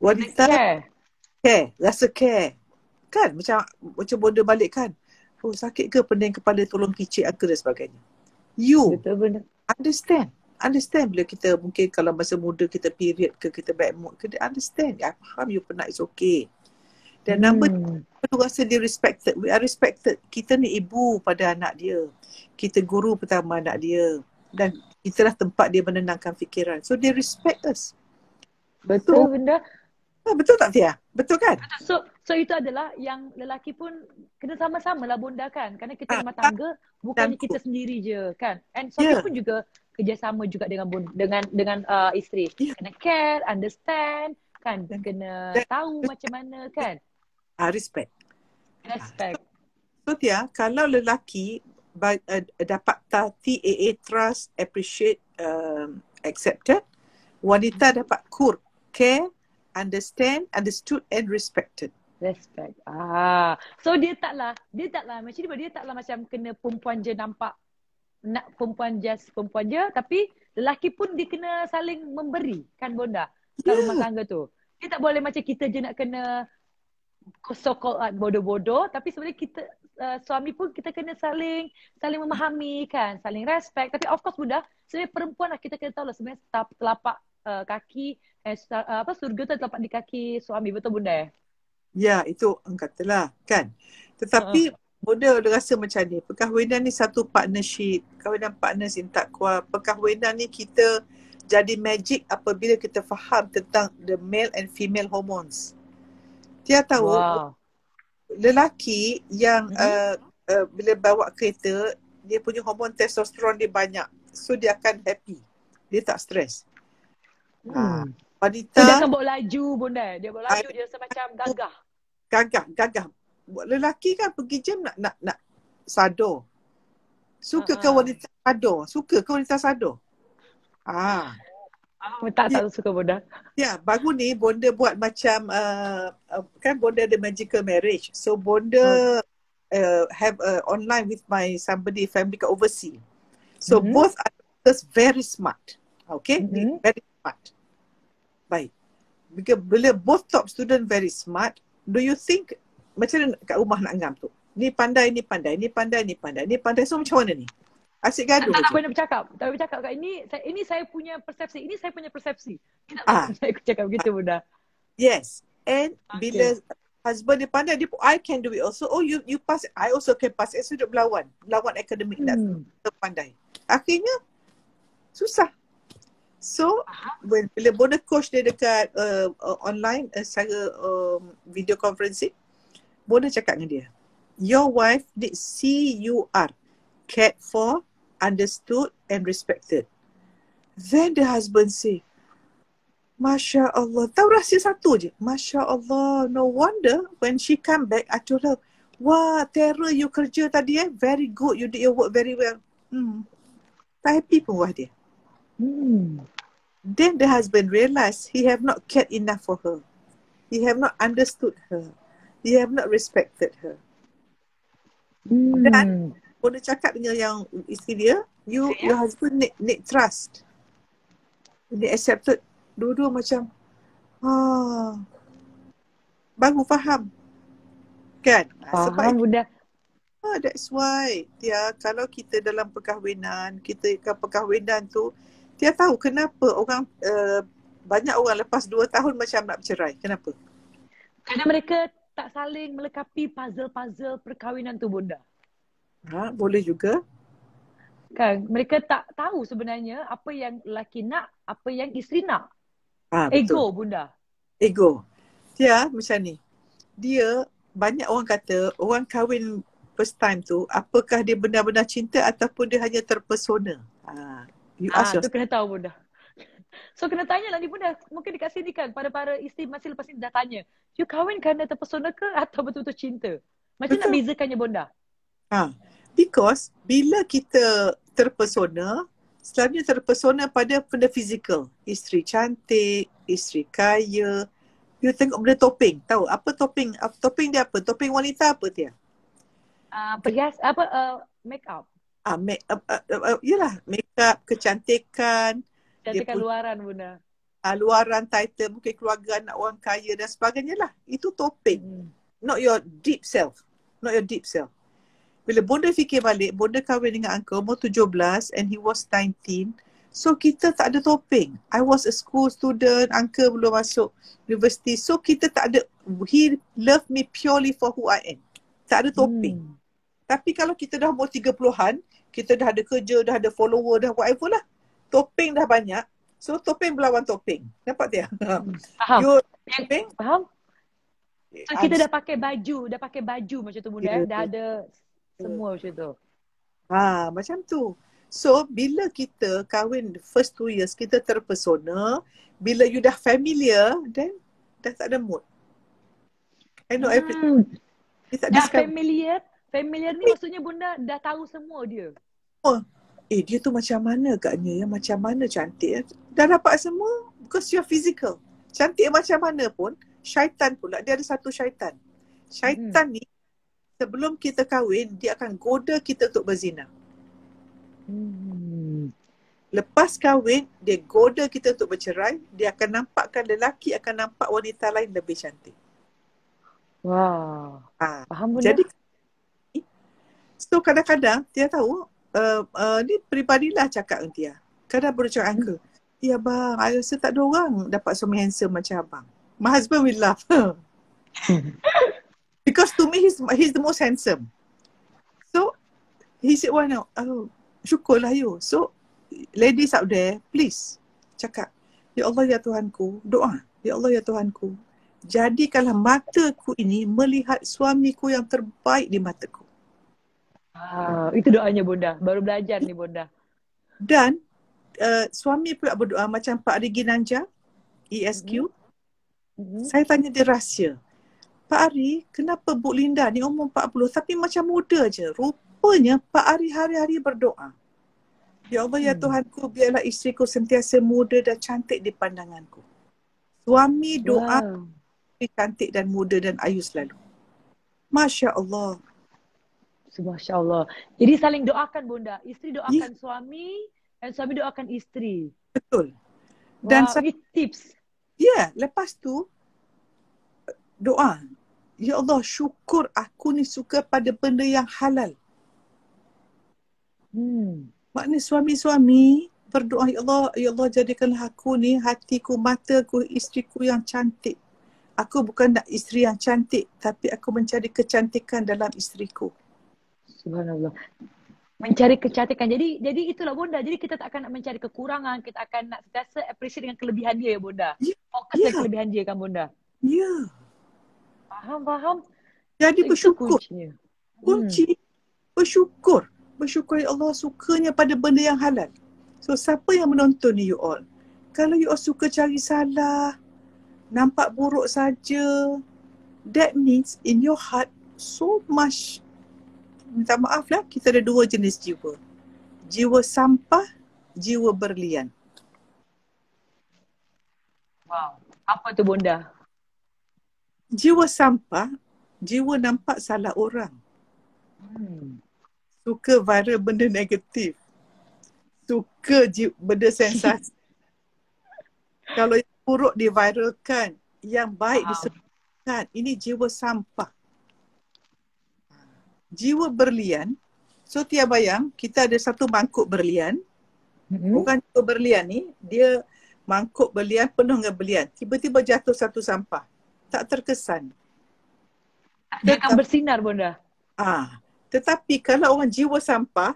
Wanita Care. rasa care. Kan? Macam bonda balik kan. Oh, sakit ke pening kepala, tolong kicik ke dan sebagainya. You Betul benar. Understand bila kita mungkin kalau masa muda kita period ke, kita bad mood ke, dia understand. I faham you penat, it's okay. Dan number perlu rasa dia respected. We are respected. Kita ni ibu pada anak dia. Kita guru pertama anak dia. Dan itulah tempat dia menenangkan fikiran. So they respect us. Betul benda. Betul tak Tia? Betul kan? So itu adalah yang lelaki pun kena sama-sama lah bonda kan. Kerana kita rumah tangga bukannya kita sendiri je kan. And suami pun juga kerjasama juga dengan isteri. Kena care, understand kan. Kena tahu macam mana kan. Respect. So Tia, kalau lelaki dapat TAA, trust, appreciate, accepted, wanita dapat KUR, care, understand, understood and respected. Respect. So dia taklah macam ni, dia taklah macam kena perempuan je nampak nak perempuan je, tapi lelaki pun dia kena saling memberi kan bonda kat rumah tangga tu. Dia tak boleh macam kita je nak kena so-called bodoh-bodoh, tapi sebenarnya kita suami pun kita kena saling memahami kan, saling respect. Tapi of course bonda, sebenarnya perempuan lah kita kena tahu lah sebenarnya telapak kaki surga tu terletak di kaki suami, betul bunda? Ya, itu katalah kan. Tetapi Bonda rasa macam ni, perkahwinan ni satu partnership, perkahwinan partners in taqwa. Perkahwinan ni kita jadi magic apabila kita faham tentang the male and female hormones. Dia tahu lelaki yang bila bawa kereta, dia punya hormon testosteron dia banyak. So dia akan happy. Dia tak stres. Wanita, so, dia akan bawa laju bunda. Dia bawa laju, dia semacam gagah. Gagah. Lelaki kan pergi gym nak sado. Suka ke wanita sado? Suka ke wanita sado? Tak suka bunda. Ya, baru ni bonda buat macam kan bonda ada magical marriage. So bonda have online with my family kat overseas. So both are very smart. Okay? Very smart. Baik. Bila both top student very smart, do you think macam mana kat rumah nak ngam tu? Ni pandai. So macam mana ni? Asyik gaduh. Tak boleh bercakap kat ini saya punya persepsi. Ini saya punya persepsi. Saya cakap begitu bunda. Yes. And bila husband dia pandai, dia pun I can do it also. Oh you pass, I also can pass. So duduk berlawan akademik pandai. Akhirnya susah. So bila bonda coach dia dekat online secara video conferencing, bonda cakap dengan dia, your wife needs CUR, cared for, understood and respected. Then the husband say, Masya Allah, tahu rahsia satu je, Masya Allah, no wonder when she come back, I told her, wah, terror you kerja tadi very good, you did your work very well. Tak happy pun wah dia. Then the husband realised he have not cared enough for her. He have not understood her. He have not respected her. Dan boleh cakap dengan yang isteri dia, your husband need trust. Need accepted. Dua-dua macam baru faham. Kan? Faham bunda. That's why kalau kita dalam perkahwinan, perkahwinan tu, dia tahu kenapa orang banyak orang lepas 2 tahun macam nak bercerai. Kenapa? Kerana mereka tak saling melengkapi puzzle-puzzle perkahwinan tu bunda. Boleh juga. Kan mereka tak tahu sebenarnya apa yang lelaki nak, apa yang isteri nak. Betul. Ego bunda. Ego. Dia macam ni. Dia banyak orang kata orang kahwin first time tu, apakah dia benar-benar cinta ataupun dia hanya terpesona. You ask yourself. Tu kena tahu bunda. So kena tanya lah ni bunda. Mungkin dekat sini kan para isteri masih lepas ni dah tanya, you kahwin kerana terpesona ke atau betul-betul cinta? Macam nak bezakannya bunda? Because bila kita terpesona, selalunya terpesona pada benda fizikal. Isteri cantik, isteri kaya, You tengok benda topeng. Tahu apa topeng? Topeng dia apa? Topeng wanita apa dia? Perhias make up. Yelah, make up, kecantikan. Cantikan luaran bunda. Luaran, title, mungkin keluarga, anak orang kaya dan sebagainya lah. Itu topeng. Not your deep self. Not your deep self. Bila bonda fikir balik, bonda kahwin dengan uncle umur 17 and he was 19. So kita tak ada topeng. I was a school student, uncle belum masuk university. So kita tak ada, he loved me purely for who I am. Tak ada topeng. Tapi kalau kita dah umur 30-an, kita dah ada kerja, dah ada follower, dah whatever lah. Topeng dah banyak. So topeng berlawan topeng. Nampak tak? Faham. Topeng. Faham? So kita dah pakai baju macam tu bunda. Dah ada semua macam tu. Macam tu. So bila kita kahwin first 2 years, kita terpesona. Bila you dah familiar, then dah tak ada mood. I know everything. Dah familiar ni maksudnya bunda dah tahu semua dia. Dia tu macam mana agaknya, macam mana cantik. Dah dapat semua because you're physical. Cantik macam mana pun, syaitan pula, dia ada satu syaitan. Syaitan ni, sebelum kita kahwin, dia akan goda kita untuk berzina. Lepas kahwin, dia goda kita untuk bercerai, dia akan nampakkan lelaki akan nampak wanita lain lebih cantik. Wow. Faham bunda? Jadi, so kadang-kadang, dia tahu, ni peribadilah cakap dengan Tia. Kadang berucap uncle, ya bang, I rasa tak ada orang dapat suami handsome macam abang. My husband will laugh. Because to me, he's the most handsome. So, he said, why now? Syukurlah you. So, ladies out there, please, cakap, ya Allah ya Tuhanku, doa, ya Allah ya Tuhanku, jadikanlah mataku ini melihat suamiku yang terbaik di mataku. Itu doanya bunda. Baru belajar ni bunda. Dan suami pula berdoa macam Pak Ari Ginanja, ESQ. Saya tanya dia rahsia. Pak Ari, kenapa Bu Linda ni umur 40 tapi macam muda je? Rupanya Pak Ari hari-hari berdoa. Ya Allah ya Tuhanku, biarlah isteriku sentiasa muda dan cantik di pandanganku. Suami doa cantik dan muda dan ayu selalu. Masya Allah. Masya Allah. Jadi saling doakan bunda. Isteri doakan suami dan suami doakan isteri. Betul. Dan ini tips. Lepas tu doa. Ya Allah, syukur aku ni suka pada benda yang halal. Maknanya suami-suami berdoa, ya Allah jadikanlah aku ni, hatiku, mataku, isteriku yang cantik. Aku bukan nak isteri yang cantik, tapi aku mencari kecantikan dalam isteriku. Subhanallah. Mencari kecantikan. Jadi itulah bunda. Jadi kita tak akan nak mencari kekurangan. Kita akan nak sentiasa appreciate dengan kelebihan dia ya bunda. Fokus dengan kelebihan dia kan bunda. Ya. Faham. Jadi bersyukur. Kunci. Bersyukur. Bersyukur ya Allah sukanya pada benda yang halal. So siapa yang menonton ni you all? Kalau you all suka cari salah, nampak buruk saja, that means in your heart so much. Minta maaf lah, kita ada 2 jenis jiwa. Jiwa sampah, jiwa berlian. Wow. Apa tu bunda? Jiwa sampah, jiwa nampak salah orang. Suka viral benda negatif. Suka benda sensasi. Kalau yang buruk diviralkan, yang baik disebutkan. Ini jiwa sampah. Jiwa berlian, so Tia bayang, kita ada satu mangkuk berlian. Bukan jiwa berlian ni, dia mangkuk berlian penuh dengan berlian. Tiba-tiba jatuh satu sampah. Tak terkesan. Dia akan bersinar bunda. Tetapi kalau orang jiwa sampah,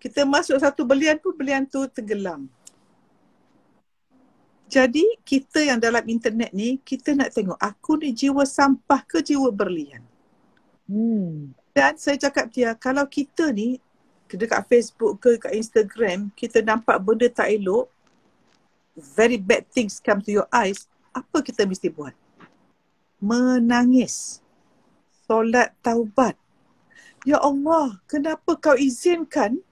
kita masuk satu berlian pun berlian tu tenggelam. Jadi kita yang dalam internet ni, kita nak tengok aku ni jiwa sampah ke jiwa berlian. Dan saya cakap dia, kalau kita ni dekat Facebook ke dekat Instagram, kita nampak benda tak elok, very bad things come to your eyes, apa kita mesti buat? Menangis. Solat taubat. Ya Allah, kenapa kau izinkan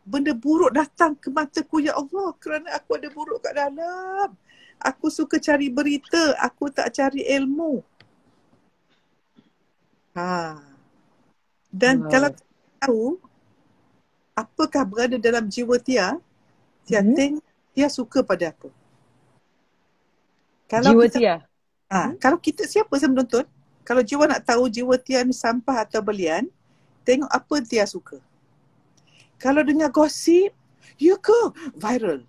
benda buruk datang ke mataku, ya Allah, kerana aku ada buruk kat dalam. Aku suka cari berita, aku tak cari ilmu. Dan kalau tahu apakah berada dalam jiwa Tia, Tia tengok Tia suka pada apa. Kalau Jiwa kita, Tia. Kalau kita, siapa saya menonton, kalau jiwa nak tahu jiwa Tia ni sampah atau belian, tengok apa Tia suka. Kalau dengar gosip, ya ke? Viral.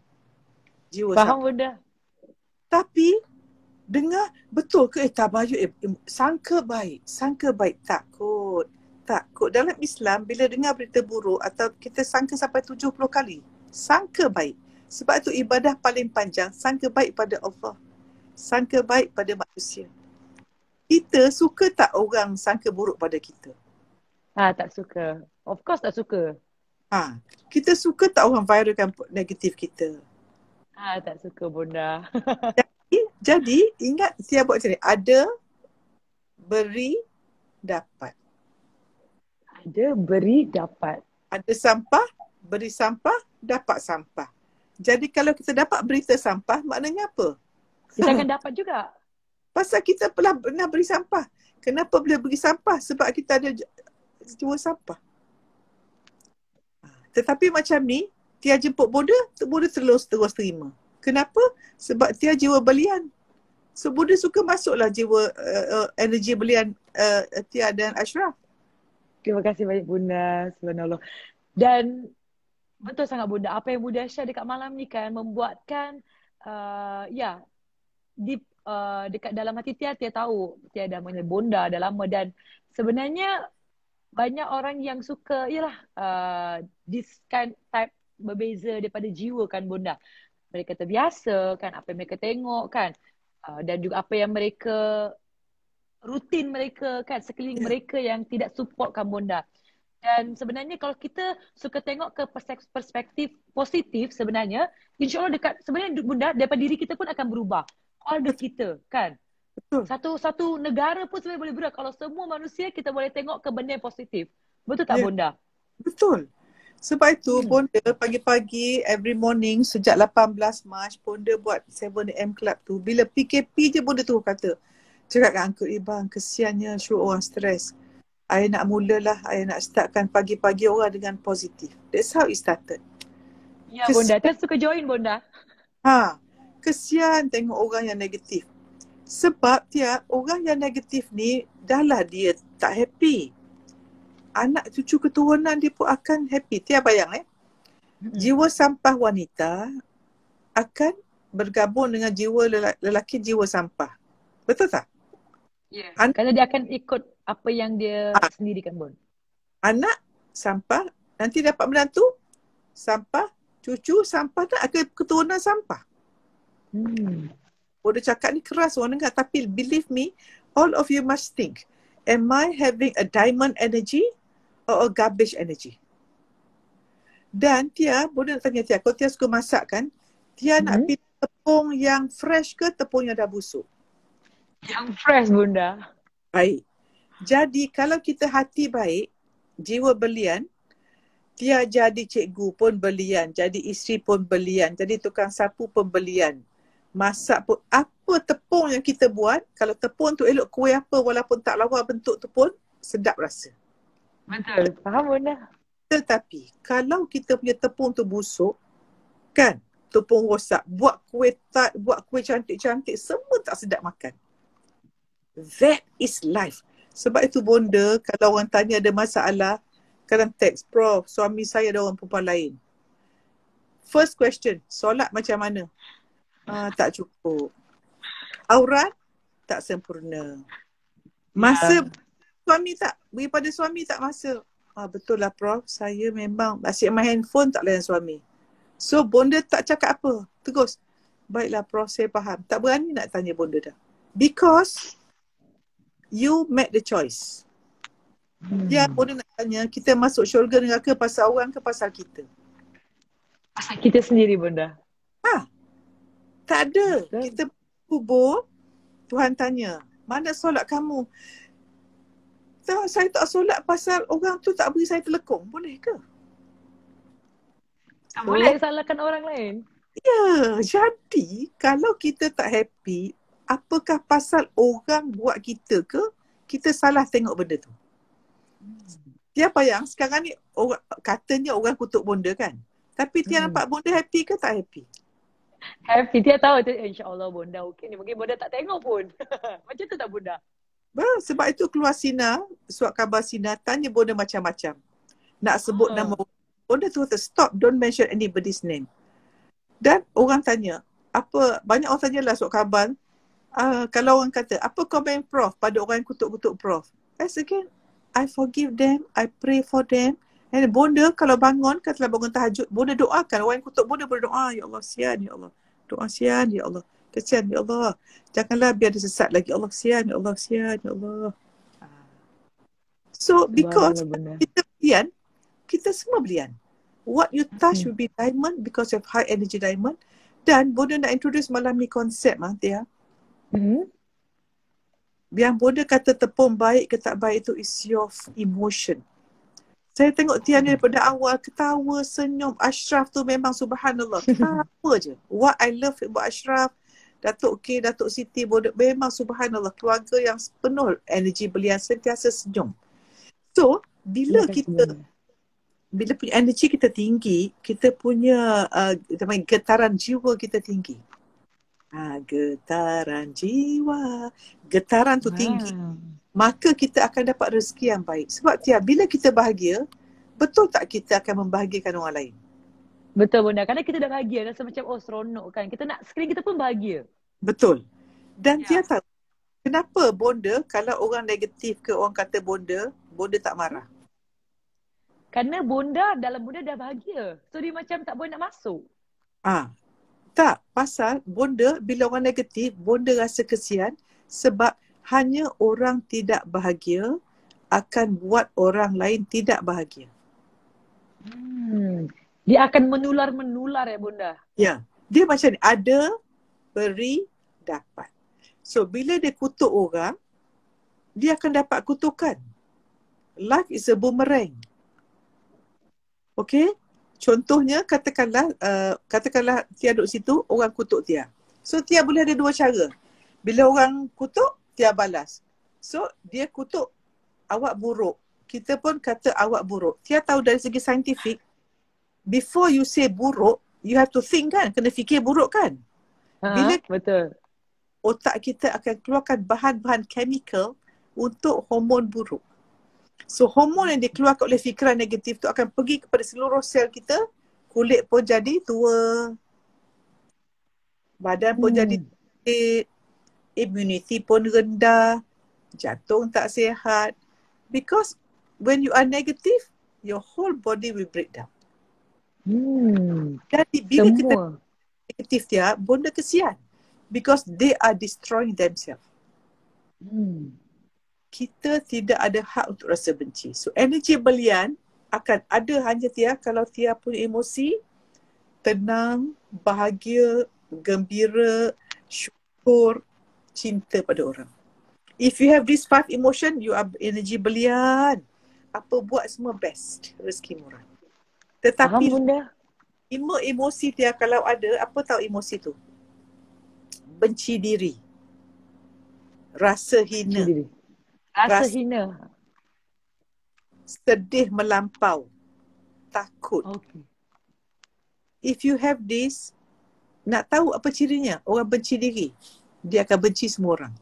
Jiwa Faham sampah. bunda? Tapi dengar betul ke tabayun, sangka baik, takut. Dalam Islam bila dengar berita buruk atau kita sangka sampai 70 kali, sangka baik. Sebab itu ibadah paling panjang, sangka baik pada Allah, sangka baik pada manusia. Kita suka tak orang sangka buruk pada kita? Tak suka. Of course tak suka. Kita suka tak orang viralkan negatif kita? Tak suka bunda. Jadi ingat Tia buat macam ni, ada, beri, dapat. Ada, beri, dapat. Ada sampah, beri sampah, dapat sampah. Jadi kalau kita dapat berita sampah, maknanya apa? Kita akan dapat juga. Pasal kita pernah beri sampah. Kenapa boleh beri sampah? Sebab kita ada jiwa sampah. Tetapi macam ni, Tia jemput Buddha terus terima. Kenapa? Sebab Tia jiwa belian. So Buddha suka masuklah jiwa energi belian Tia dan Ashraf. Terima kasih banyak bunda. Subhanallah. Dan betul sangat bunda. Apa yang bunda share dekat malam ni kan membuatkan dekat dalam hati Tia tahu Tia dah mengenal bunda dah lama. Dan sebenarnya banyak orang yang suka this kind type berbeza daripada jiwa kan bunda. Mereka terbiasa kan apa yang mereka tengok kan, dan juga apa yang mereka rutin mereka kan, sekeliling mereka yang tidak support kan bunda. Dan sebenarnya kalau kita suka tengok ke perspektif positif, sebenarnya insya-Allah sebenarnya bunda daripada diri kita pun akan berubah. Keluarga kita kan. Satu negara pun sebenarnya boleh berubah kalau semua manusia kita boleh tengok ke benda yang positif. Betul tak bunda? Betul. Sebab itu Bonda pagi-pagi every morning sejak 18 Mac Bonda buat 7am Club tu. Bila PKP je Bonda tu kata, cakap dengan Uncle Ibang, kesiannya show orang stres. I nak mulalah, I nak startkan pagi-pagi orang dengan positif. That's how it started. Ya Bonda, Tia suka join Bonda. Kesian tengok orang yang negatif. Sebab Tia, orang yang negatif ni dahlah dia tak happy. Anak cucu keturunan dia pun akan happy. Tia bayang jiwa sampah wanita akan bergabung dengan jiwa lelaki jiwa sampah. Betul tak? Ya. Kerana dia akan ikut apa yang dia sendirikan pun. Anak sampah, nanti dapat menantu sampah, cucu sampah, dan akan keturunan sampah. Boleh cakap ni keras orang dengar, tapi believe me, all of you must think, am I having a diamond energy or a garbage energy? Dan Tia, boleh nak tanya Tia, kalau Tia suka masak kan, Tia nak pilih tepung yang fresh ke tepung yang dah busuk? Yang fresh bunda. Baik. Jadi kalau kita hati baik, jiwa belian, Tia jadi cikgu pun belian, jadi isteri pun belian, jadi tukang sapu pun belian. Masak pun, apa tepung yang kita buat, kalau tepung tu elok kuih apa walaupun tak lawa bentuk tu pun sedap rasa. Betul. Faham bunda. Tetapi kalau kita punya tepung tu busuk, kan, tepung rosak, buat kuih tart, buat kuih cantik-cantik, semua tak sedap makan. That is life. Sebab itu bonda, kalau orang tanya ada masalah, kadang teks, Prof, suami saya ada orang perempuan lain. First question, solat macam mana? Tak cukup. Aurat tak sempurna. Masa suami tak, beri pada suami tak masa. Betul lah Prof, saya memang asyik main handphone tak layan suami. So bonda tak cakap apa, terus. Baiklah Prof, saya faham. Tak berani nak tanya bonda dah. Because you made the choice. Dia bonda nak tanya, kita masuk syurga neraka pasal orang ke pasal kita? Pasal kita sendiri bunda. Tak ada. Kita kubur, Tuhan tanya, mana solat kamu? Saya tak solat pasal orang tu tak beri saya telekung. Boleh ke? Tak boleh salahkan orang lain. Ya, jadi kalau kita tak happy, apakah pasal orang buat kita ke? Kita salah tengok benda tu. Dia bayang sekarang ni orang, katanya orang kutuk bonda kan? Tapi dia nampak bonda happy ke tak happy? Happy. Dia tahu tu, insyaAllah bonda okey ni. Mungkin bonda tak tengok pun. Macam tu tak bonda? Sebab itu keluar Sina, surat khabar Sina, tanya bonda macam-macam. Nak sebut nama bonda tu kata, stop, don't mention anybody's name. Dan orang tanya, banyak orang tanyalah surat khabar, kalau orang kata, apa komen Prof pada orang yang kutuk-kutuk Prof? As again, I forgive them, I pray for them. And bonda kalau bangun, katalah bangun tahajud, bonda doakan. Orang yang kutuk bonda berdoa, ya Allah, sian, ya Allah. Doa sian, ya Allah. Kesian, ya Allah. Janganlah biar dia sesat lagi. Ya Allah, sian, ya Allah, sian, ya Allah. So, because kita belian, kita semua belian. What you touch will be diamond because of high energy diamond. Dan bonda nak introduce malam ni konsep, Tia. Yang bonda kata tepung baik ke tak baik itu is your emotion. Saya tengok Tia ni daripada awal ketawa, senyum. Ashraf tu memang subhanallah. Ketawa je. What I love about Ashraf, Datuk K, Datuk Siti, bonda memang subhanallah. Keluarga yang penuh energi belian, sentiasa senyum. So, bila punya energi kita tinggi, kita punya getaran jiwa kita tinggi. Getaran jiwa, getaran tu tinggi, maka kita akan dapat rezeki yang baik. Sebab Tia, bila kita bahagia, betul tak kita akan membahagiakan orang lain? Betul bonda, kerana kita dah bahagia, rasa macam seronok kan. Kita nak sekali kita pun bahagia. Betul. Dan Tia tahu kenapa bonda kalau orang negatif ke orang kata bonda tak marah? Kerana bonda dalam bonda dah bahagia. So dia macam tak boleh nak masuk. Tak, pasal bonda bila orang negatif, bonda rasa kesian sebab hanya orang tidak bahagia akan buat orang lain tidak bahagia. Dia akan menular ya bonda? Ya, dia macam ni, ada, beri, dapat. So bila dia kutuk orang, dia akan dapat kutukan. Life is a boomerang. Okay? Contohnya, katakanlah Tia duduk situ, orang kutuk Tia. So, Tia boleh ada dua cara. Bila orang kutuk, Tia balas. So, dia kutuk awak buruk. Kita pun kata awak buruk. Tia tahu dari segi saintifik, before you say buruk, you have to think kan? Kena fikir buruk kan? Bila betul. Otak kita akan keluarkan bahan-bahan chemical untuk hormon buruk. So hormon yang dikeluarkan oleh fikiran negatif tu akan pergi kepada seluruh sel kita. Kulit pun jadi tua, badan pun jadi sakit, immunity pun rendah, jantung tak sihat. Because when you are negative, your whole body will break down. Jadi bila kita negatif Tia, bonda kesian. Because they are destroying themselves. Kita tidak ada hak untuk rasa benci. So energi belian akan ada hanya Tia kalau Tia punya emosi tenang, bahagia, gembira, syukur, cinta pada orang. If you have these 5 emotion, you are energi belian. Apa buat semua best, rezeki murah. Tetapi 5 emosi Tia kalau ada, apa tahu emosi tu? Benci diri. Rasa hina. Rasa hina. Sedih melampau. Takut. If you have this, nak tahu apa cirinya? Orang benci diri. Dia akan benci semua orang.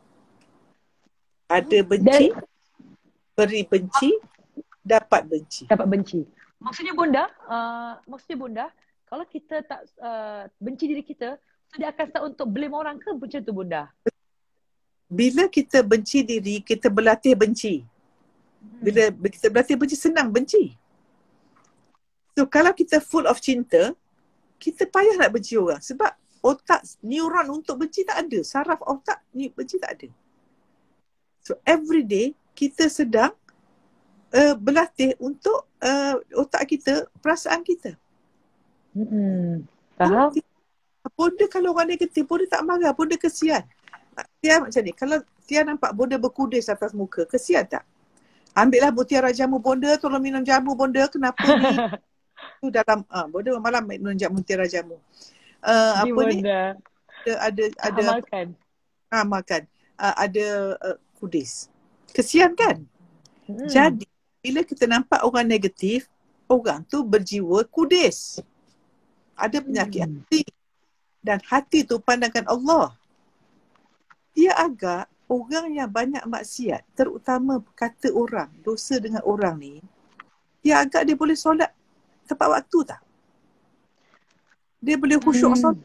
Ada benci, beri benci, dapat benci. Dapat benci. Maksudnya bonda, kalau kita tak benci diri kita, so dia akan start untuk blame orang ke macam tu bonda? Bila kita benci diri, kita berlatih benci. Bila kita berlatih benci, senang benci. So kalau kita full of cinta, kita payah nak benci orang. Sebab otak, neuron untuk benci tak ada. Saraf otak benci tak ada. So every day, kita sedang berlatih untuk otak kita, perasaan kita. Faham? Bonda kalau orang negatif, bonda tak marah, bonda kesian. Tia macam ni, kalau Tia nampak bonda berkudis atas muka, kesian tak? Ambillah mutiara jamu bonda, tolong minum jamu bonda, kenapa ni? Tu dalam, bonda malam minum mutiara jamu. Jadi apa ni? bunda Ada amalkan. makan. Ada kudis. Kesian kan? Hmm. Jadi bila kita nampak orang negatif, orang tu berjiwa kudis. Ada penyakit hati. Dan hati tu pandangan Allah. Dia agak orang yang banyak maksiat, terutama kata orang, dosa dengan orang ni, dia agak dia boleh solat tepat waktu tak? Dia boleh khusyuk solat.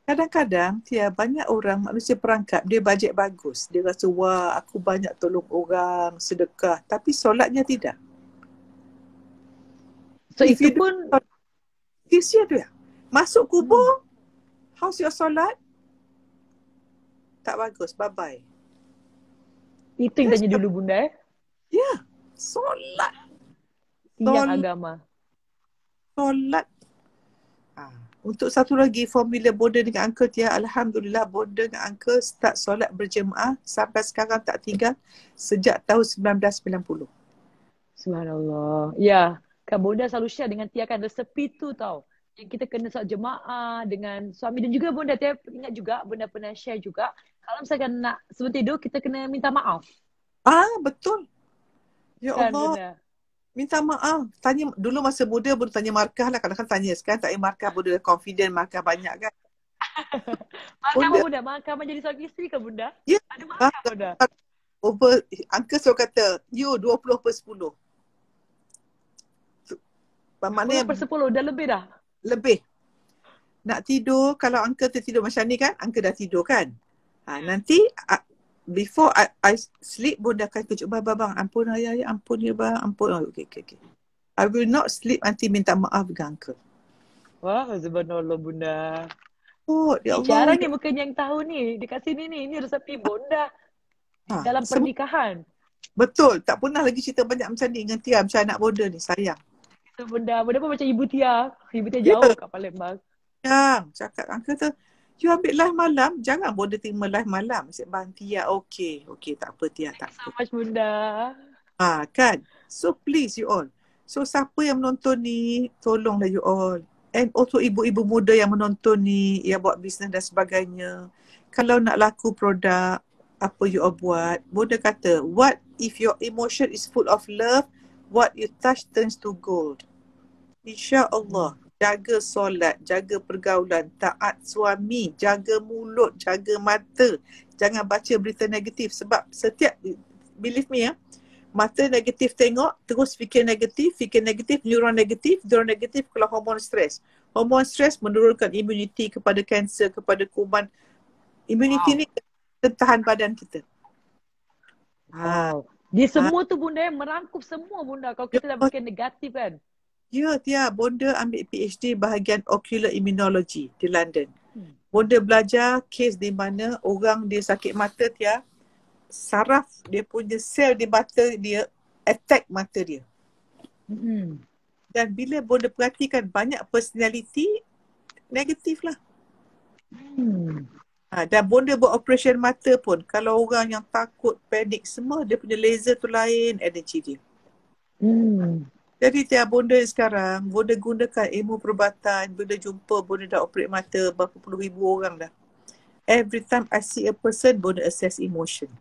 Kadang-kadang banyak orang manusia perangkap, dia bajet bagus. Dia rasa, wah aku banyak tolong orang, sedekah. Tapi solatnya tidak. So If itu you pun kesian dia. Masuk kubur, how's your solat? Tak bagus, bye-bye. itu yang tanya dulu bunda Ya, solat. tiang agama. Solat. Untuk satu lagi formula bonda dengan uncle Tia, alhamdulillah bonda dengan uncle start solat berjemaah sampai sekarang tak tinggal sejak tahun 1990. Subhanallah. Ya, kan bunda selalu share dengan Tia kan resepi tu tau. Yang kita kena solat jemaah dengan suami dan juga bunda Tia ingat juga bunda pernah share juga kalau misalkan nak sebelum tidur kita kena minta maaf. Betul. Ya Kan Allah. bunda? Minta maaf. Tanya dulu masa muda boleh tanya markah lah. Kadang-kadang tanya. Sekarang tak payah markah. Boleh confident markah banyak kan. Markah apa bunda? Markah menjadi suami isteri ke bunda? Ya. Ada markah bunda? Uncle selalu kata, you 20/10. Maknanya 10/10 dah lebih dah. lebih. Nak tidur, kalau uncle tertidur macam ni kan, uncle dah tidur kan. Nanti before I sleep pun dah akan kejut, bang, ampun ayah, ampun ya bang, ampun. Okay. I will not sleep until minta maaf dengan uncle. Wah, subhanallah bunda. Ya Allah. Jarang ni mungkin yang tahu ni. Dekat sini ni, ini resepi bonda dalam pernikahan. Betul. Tak pernah lagi cerita banyak macam ni dengan Tia, macam anak bonda ni. Sayang. Itu bunda pun macam ibu Tia. Ibu Tia jauh kat Palembang. Yang cakap uncle tu, you ambil live malam, jangan bonda terima live malam. Maksud bang Tia, okay, tak apa Tia, tak apa. So much bunda. Kan? So please you all. So siapa yang menonton ni, tolonglah you all. And also ibu-ibu muda yang menonton ni, yang buat bisnes dan sebagainya. Kalau nak laku produk, apa you all buat? Bonda kata, what if your emotion is full of love, what you touch turns to gold. InsyaAllah. Jaga solat, jaga pergaulan, taat suami, jaga mulut, jaga mata. Jangan baca berita negatif sebab setiap, believe me mata negatif tengok, terus fikir negatif, neuron negatif kalau hormon stres. Hormon stres menurunkan imuniti kepada kanser, kepada kuman. Imuniti ni tahan badan kita. Dia semua tu bunda merangkup semua bunda kalau kita dah fikir negatif kan. Ya, Tia, bonda ambil PhD bahagian Ocular Immunology di London. Bonda belajar kes di mana orang dia sakit mata, Tia, saraf dia punya sel di mata dia attack mata dia. Dan bila bonda perhatikan banyak personality negatif lah. Dan bonda buat operation mata pun, kalau orang yang takut, panik semua, dia punya laser tu lain energy dia. Jadi Tia, bonda sekarang, bonda gunakan ilmu perubatan. Bonda jumpa, bonda dah operate mata berapa puluh ribu orang dah. Every time I see a person, bonda assess emotion.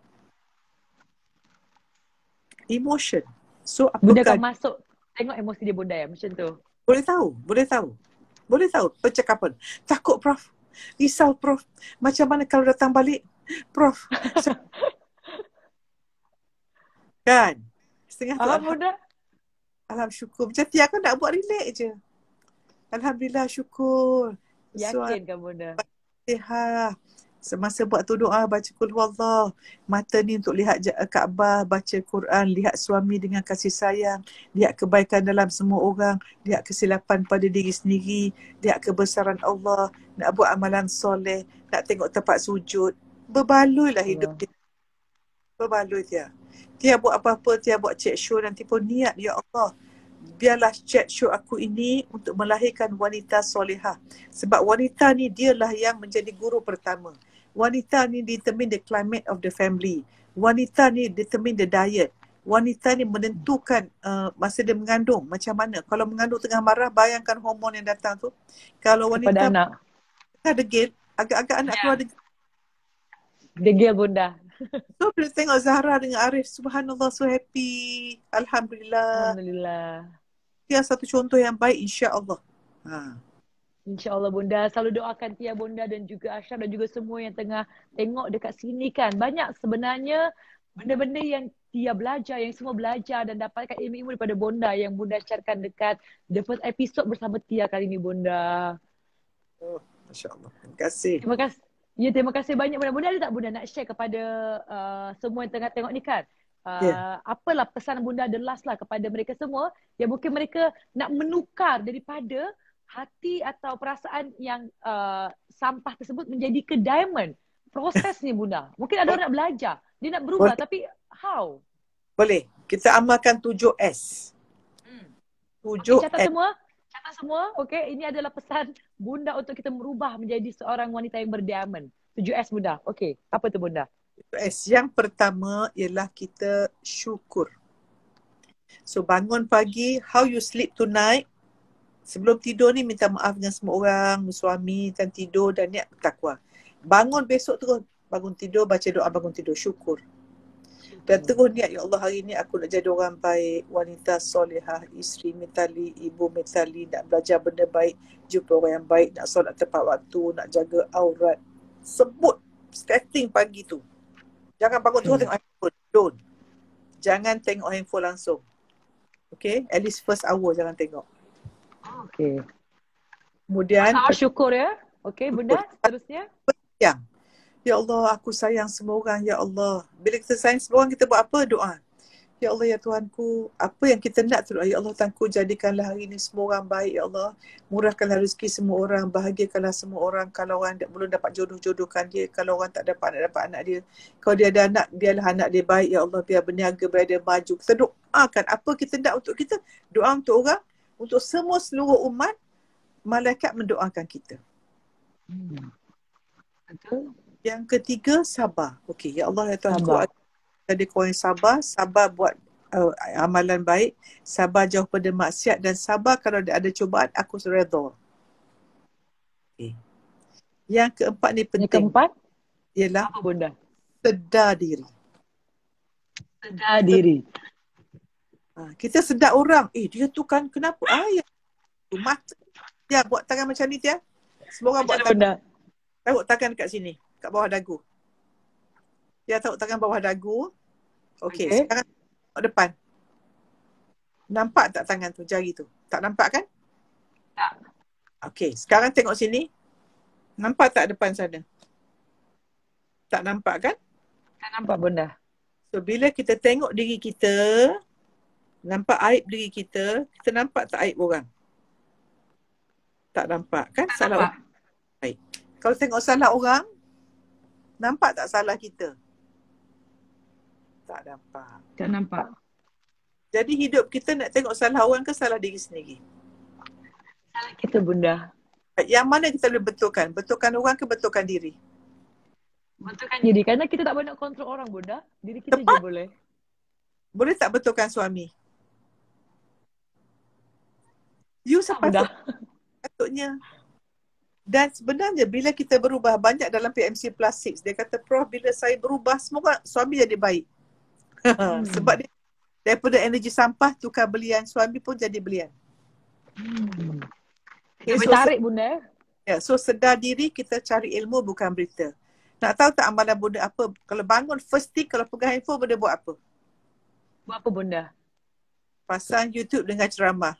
So apakah bunda akan masuk tengok emosi dia bunda macam tu. Boleh tahu percakapan. Takut Prof, risau Prof, macam mana kalau datang balik Prof. Kan setengah tu bunda. Alhamdulillah, syukur. Macam Tia kan nak buat relax je. Alhamdulillah, syukur. Yakin kan bunda? Sihat. Semasa buat tu doa, baca Qul Huwallah. Mata ni untuk lihat Kaabah, baca Quran, lihat suami dengan kasih sayang, lihat kebaikan dalam semua orang, lihat kesilapan pada diri sendiri, lihat kebesaran Allah, nak buat amalan soleh, nak tengok tempat sujud. Berbaloi lah hidup dia. Berbaloi Tia. Tia buat apa-apa, Tia buat chat show, nanti pun niat, ya Allah, biarlah chat show aku ini untuk melahirkan wanita solehah. Sebab wanita ni dialah yang menjadi guru pertama. Wanita ni determine the climate of the family. Wanita ni determine the diet. wanita ni menentukan masa dia mengandung macam mana. Kalau mengandung tengah marah, bayangkan hormon yang datang tu. Kalau Kepada wanita anak. tengah degil, agak-agak anak keluar degil. Degil bunda. So bila tengok Zahra dengan Arif, subhanallah, so happy. Alhamdulillah. Alhamdulillah. Dia satu contoh yang baik, insya-Allah. InsyaAllah bunda, selalu doakan Tia bunda dan juga Ashraf dan juga semua yang tengah tengok dekat sini kan. Banyak sebenarnya benda-benda yang Tia belajar, yang semua belajar dan dapatkan ilmu-ilmu daripada bunda yang bunda sharekan dekat the first episode bersama Tia kali ni bunda. Oh, masya-Allah. Terima kasih. Terima kasih. Ya, terima kasih banyak bunda. Bunda ada tak bunda nak share kepada semua yang tengah tengok ni kan? Apalah pesan bunda the last lah kepada mereka semua yang mungkin mereka nak menukar daripada hati atau perasaan yang sampah tersebut menjadi ke diamond. Proses ni bunda. Mungkin ada orang nak belajar. Dia nak berubah tapi how? Boleh. Kita amalkan 7S. 7S. Catat semua. Catat semua. Okay. Ini adalah pesan bunda untuk kita merubah menjadi seorang wanita yang berdiamond. 7S bunda. Okay. Apa tu bunda? 7S. Yang pertama ialah kita syukur. So bangun pagi, how you sleep tonight. Sebelum tidur ni minta maaf dengan semua orang, suami dan tidur dan niat bertakwa. Bangun besok terus bangun tidur, baca doa bangun tidur, syukur. Dan terus niat, ya Allah hari ni aku nak jadi orang baik, wanita solehah, isteri mitali, ibu mitali, nak belajar benda baik, jumpa orang yang baik, nak solat tepat waktu, nak jaga aurat. Sebut starting pagi tu. Jangan bangun terus tengok handphone. Don't. Jangan tengok handphone langsung. Okay? At least first hour jangan tengok. Okay. Kemudian syukur ya. Okay bunda, seterusnya. Sayang. Ya Allah, aku sayang semua orang. Ya Allah. Bila kita sayang semua orang, kita buat apa? Doa. Ya Allah, ya Tuhanku, apa yang kita nak tu, ya Allah Tuhanku, jadikanlah hari ini semua orang baik, ya Allah. Murahkanlah rezeki semua orang, bahagiakanlah semua orang. Kalau orang belum dapat jodoh-jodohkan dia. Kalau orang tak dapat anak dia. Kalau dia ada anak, biarlah anak dia baik, ya Allah. Biar berniaga, biar dia maju. Kita doakan apa kita nak untuk kita. Doa untuk orang, untuk semua seluruh umat, malaikat mendoakan kita. Betul. Yang ketiga, sabar. Okey, ya Allah, ya Tuhanku, jadi kau yang sabar, sabar buat amalan baik, sabar jauh pada maksiat dan sabar kalau ada cubaan, aku redha. Okay. Yang keempat ni penting. Yang keempat ialah apa bunda? Sedar diri. Sedar diri. Kita sedar orang, dia tu kan kenapa? Ya. Tu mata. Ya, buat tangan macam ni Tia. Semua orang buat tangan. Taruh tangan kat sini, kat bawah dagu. Dia taruh tangan bawah dagu. Okey, sekarang tengok depan. Nampak tak tangan tu, jari tu? Tak nampak kan? Tak. Okey, sekarang tengok sini. Nampak tak depan sana? Tak nampak kan? Tak nampak bunda. So, bila kita tengok diri kita, nampak aib diri kita, kita nampak tak aib orang? Tak nampak kan? Tak salah nampak. Orang. Baik. Kalau tengok salah orang, nampak tak salah kita? Tak nampak. Tak nampak. Jadi hidup kita nak tengok salah orang ke salah diri sendiri? Salah kita bunda. Yang mana kita boleh betulkan? Betulkan orang ke betulkan diri? Betulkan diri. Kerana kita tak boleh nak kontrol orang bunda. Diri kita je boleh. Boleh tak betulkan suami? You sepatutnya. Dan sebenarnya bila kita berubah, banyak dalam PMC Plus 6, dia kata, Prof, bila saya berubah, semua suami jadi baik. Sebab dia, daripada energi sampah, tukar belian, suami pun jadi belian. Okay, so tarik bunda. Ya, so sedar diri, kita cari ilmu bukan berita. Nak tahu tak amalan bunda apa? Kalau bangun, first thing, kalau pegang handphone, bunda buat apa? Buat apa bunda? Pasang YouTube dengan ceramah.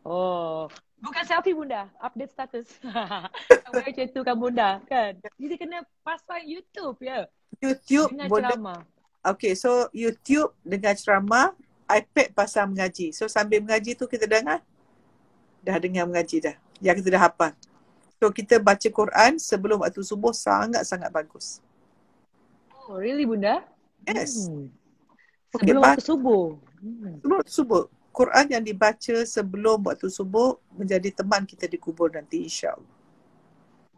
Oh, bukan selfie bunda, update status. Sampai macam tu kan bunda, kan? Jadi kena pasang YouTube ya. YouTube dengan bunda. ceramah. Okay, so YouTube dengan ceramah, iPad pasang mengaji. So sambil mengaji tu kita dengar. Dah dengar mengaji dah. Yang kita dah hafal. So kita baca Quran sebelum waktu subuh sangat-sangat bagus. Oh, really bunda? Yes. Sebelum waktu subuh. Sebelum waktu subuh. Quran yang dibaca sebelum waktu subuh menjadi teman kita di kubur nanti, insya-Allah.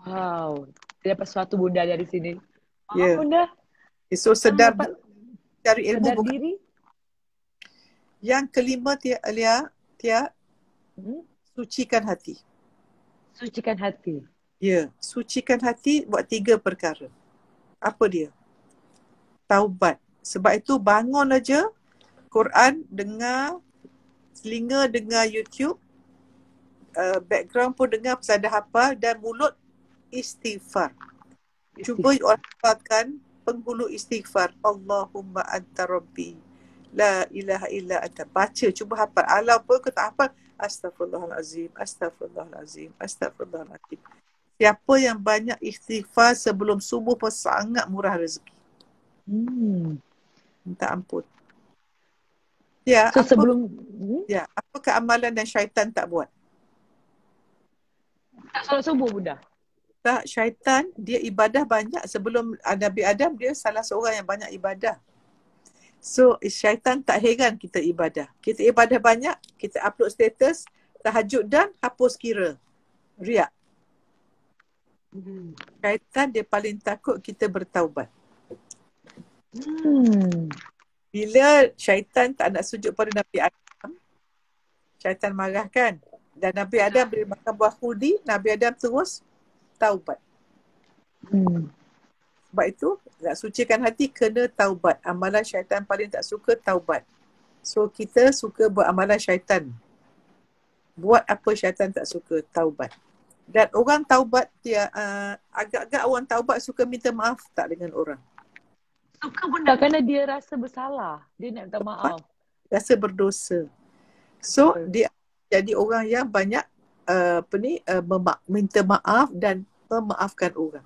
Wow. Dia dapat sesuatu bunda dari sini. Ya. Bunda. So sedar cari ilmu sedar bukan diri. Yang kelima Tia, sucikan hati. Sucikan hati. Ya, sucikan hati buat 3 perkara. Apa dia? Taubat. Sebab itu bangun aja, Quran dengar, telinga dengar YouTube, background pun dengar pasal dah hafal, dan mulut istighfar. Cuba orang hafalkan penghulu istighfar. Allahumma anta rabbi. La ilaha illa anta. Baca, cuba hafal. Alau pun kau tak hafal, astaghfirullahalazim, astaghfirullahalazim, astaghfirullahalazim. Siapa yang banyak istighfar sebelum subuh pun sangat murah rezeki. Minta ampun. Ya, So sebelum apakah amalan dan syaitan tak buat? tak solat subuh Bunda. Tak, syaitan dia ibadah banyak. Sebelum Nabi Adam, dia salah seorang yang banyak ibadah. So syaitan tak heran kita ibadah. Kita ibadah banyak, kita upload status, tahajud dan hapus kira. Riak. Syaitan dia paling takut kita bertaubat. Bila syaitan tak nak sujud pada Nabi Adam, syaitan marah kan? Dan Nabi Adam bila makan buah khuldi, Nabi Adam terus taubat. Sebab itu, nak sucikan hati kena taubat. Amalan syaitan paling tak suka taubat. So kita suka buat amalan syaitan. Buat apa syaitan tak suka? Taubat. Dan orang taubat, agak-agak orang taubat suka minta maaf tak dengan orang? Suka Bunda kerana dia rasa bersalah. Dia nak minta maaf. Rasa berdosa. So dia jadi orang yang banyak minta maaf dan memaafkan orang.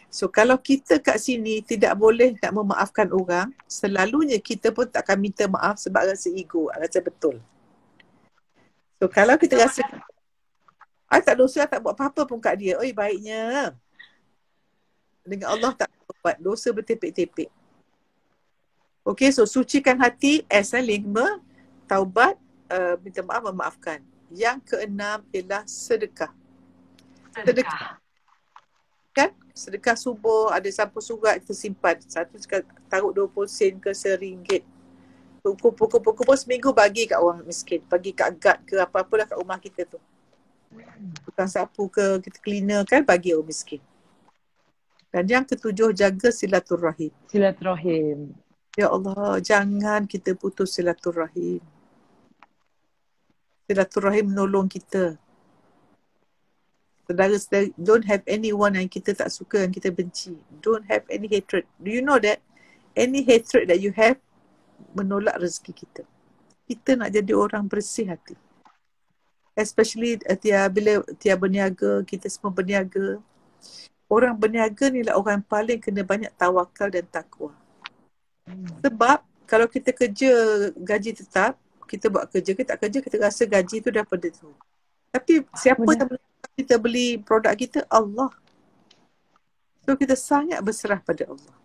So kalau kita kat sini tidak boleh nak memaafkan orang, selalunya kita pun tak akan minta maaf sebab rasa ego, rasa betul. So kalau kita rasa tak dosa, tak buat apa-apa pun kat dia, oi baiknya dengan Allah tak buat dosa bertepek-tepek. Okay, so sucikan hati, lima, taubat, minta maaf, memaafkan. Yang keenam ialah sedekah. Sedekah. Kan? Sedekah subuh, ada sampul surat kita simpan. Satu taruh 20 sen ke RM1. Pukul-pukul seminggu bagi kat orang miskin. Bagi kat guard ke apa-apalah kat rumah kita tu. Tukang sapu ke, kita cleaner kan, bagi orang miskin. Dan yang ketujuh, jaga silaturrahim. Silaturrahim. Ya Allah, jangan kita putus silaturrahim. Silaturrahim menolong kita. Saudara-saudara, don't have anyone yang kita tak suka, yang kita benci. Don't have any hatred. Do you know that any hatred that you have menolak rezeki kita. Kita nak jadi orang bersih hati. Especially bila Tia berniaga, kita semua berniaga. Orang berniaga ni lah orang paling kena banyak tawakal dan takwa. Sebab kalau kita kerja gaji tetap, kita buat kerja, kita tak kerja, kita rasa gaji tu daripada tu. Tapi siapa yang kita beli produk kita? Allah. So kita sangat berserah pada Allah.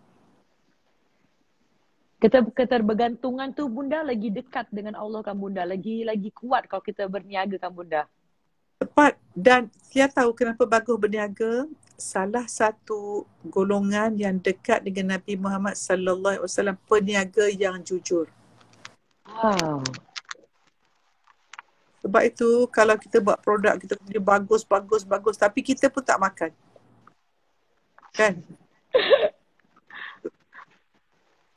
Keterbergantungan tu Bunda lagi dekat dengan Allah kan Bunda. Lagi kuat kalau kita berniaga kan Bunda. Tepat. Dan Tia tahu kenapa bagus berniaga. Salah satu golongan yang dekat dengan Nabi Muhammad sallallahu alaihi wasallam, peniaga yang jujur. Wow. Sebab itu kalau kita buat produk kita punya bagus tapi kita pun tak makan. Kan?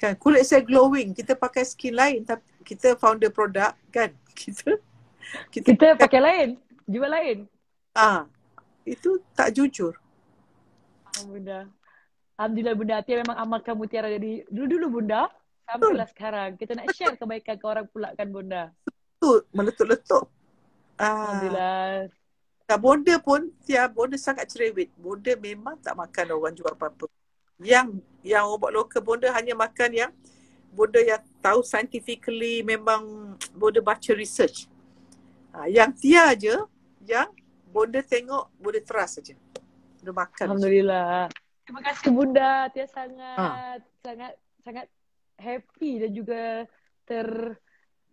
Kan kulit saya glowing, kita pakai skin lain tapi kita founder produk kan. Kita pakai lain, jual lain. Itu tak jujur. Bunda. Alhamdulillah Bunda, Tia memang amalkan mutiara dari dulu Bunda sampailah sekarang. Kita nak share kebaikan ke orang pula kan Bunda. Betul, meletup-letup. Alhamdulillah. Bonda pun, Bonda sangat cerewet. Bonda memang tak makan orang jual apa-apa. Yang obat lokal Bonda hanya makan yang Bonda yang tahu scientifically, memang Bonda baca research. Yang Tia je, yang Bonda tengok, Bonda trust saja. Bonda makan. Alhamdulillah. Terima kasih Bunda. Tia sangat happy dan juga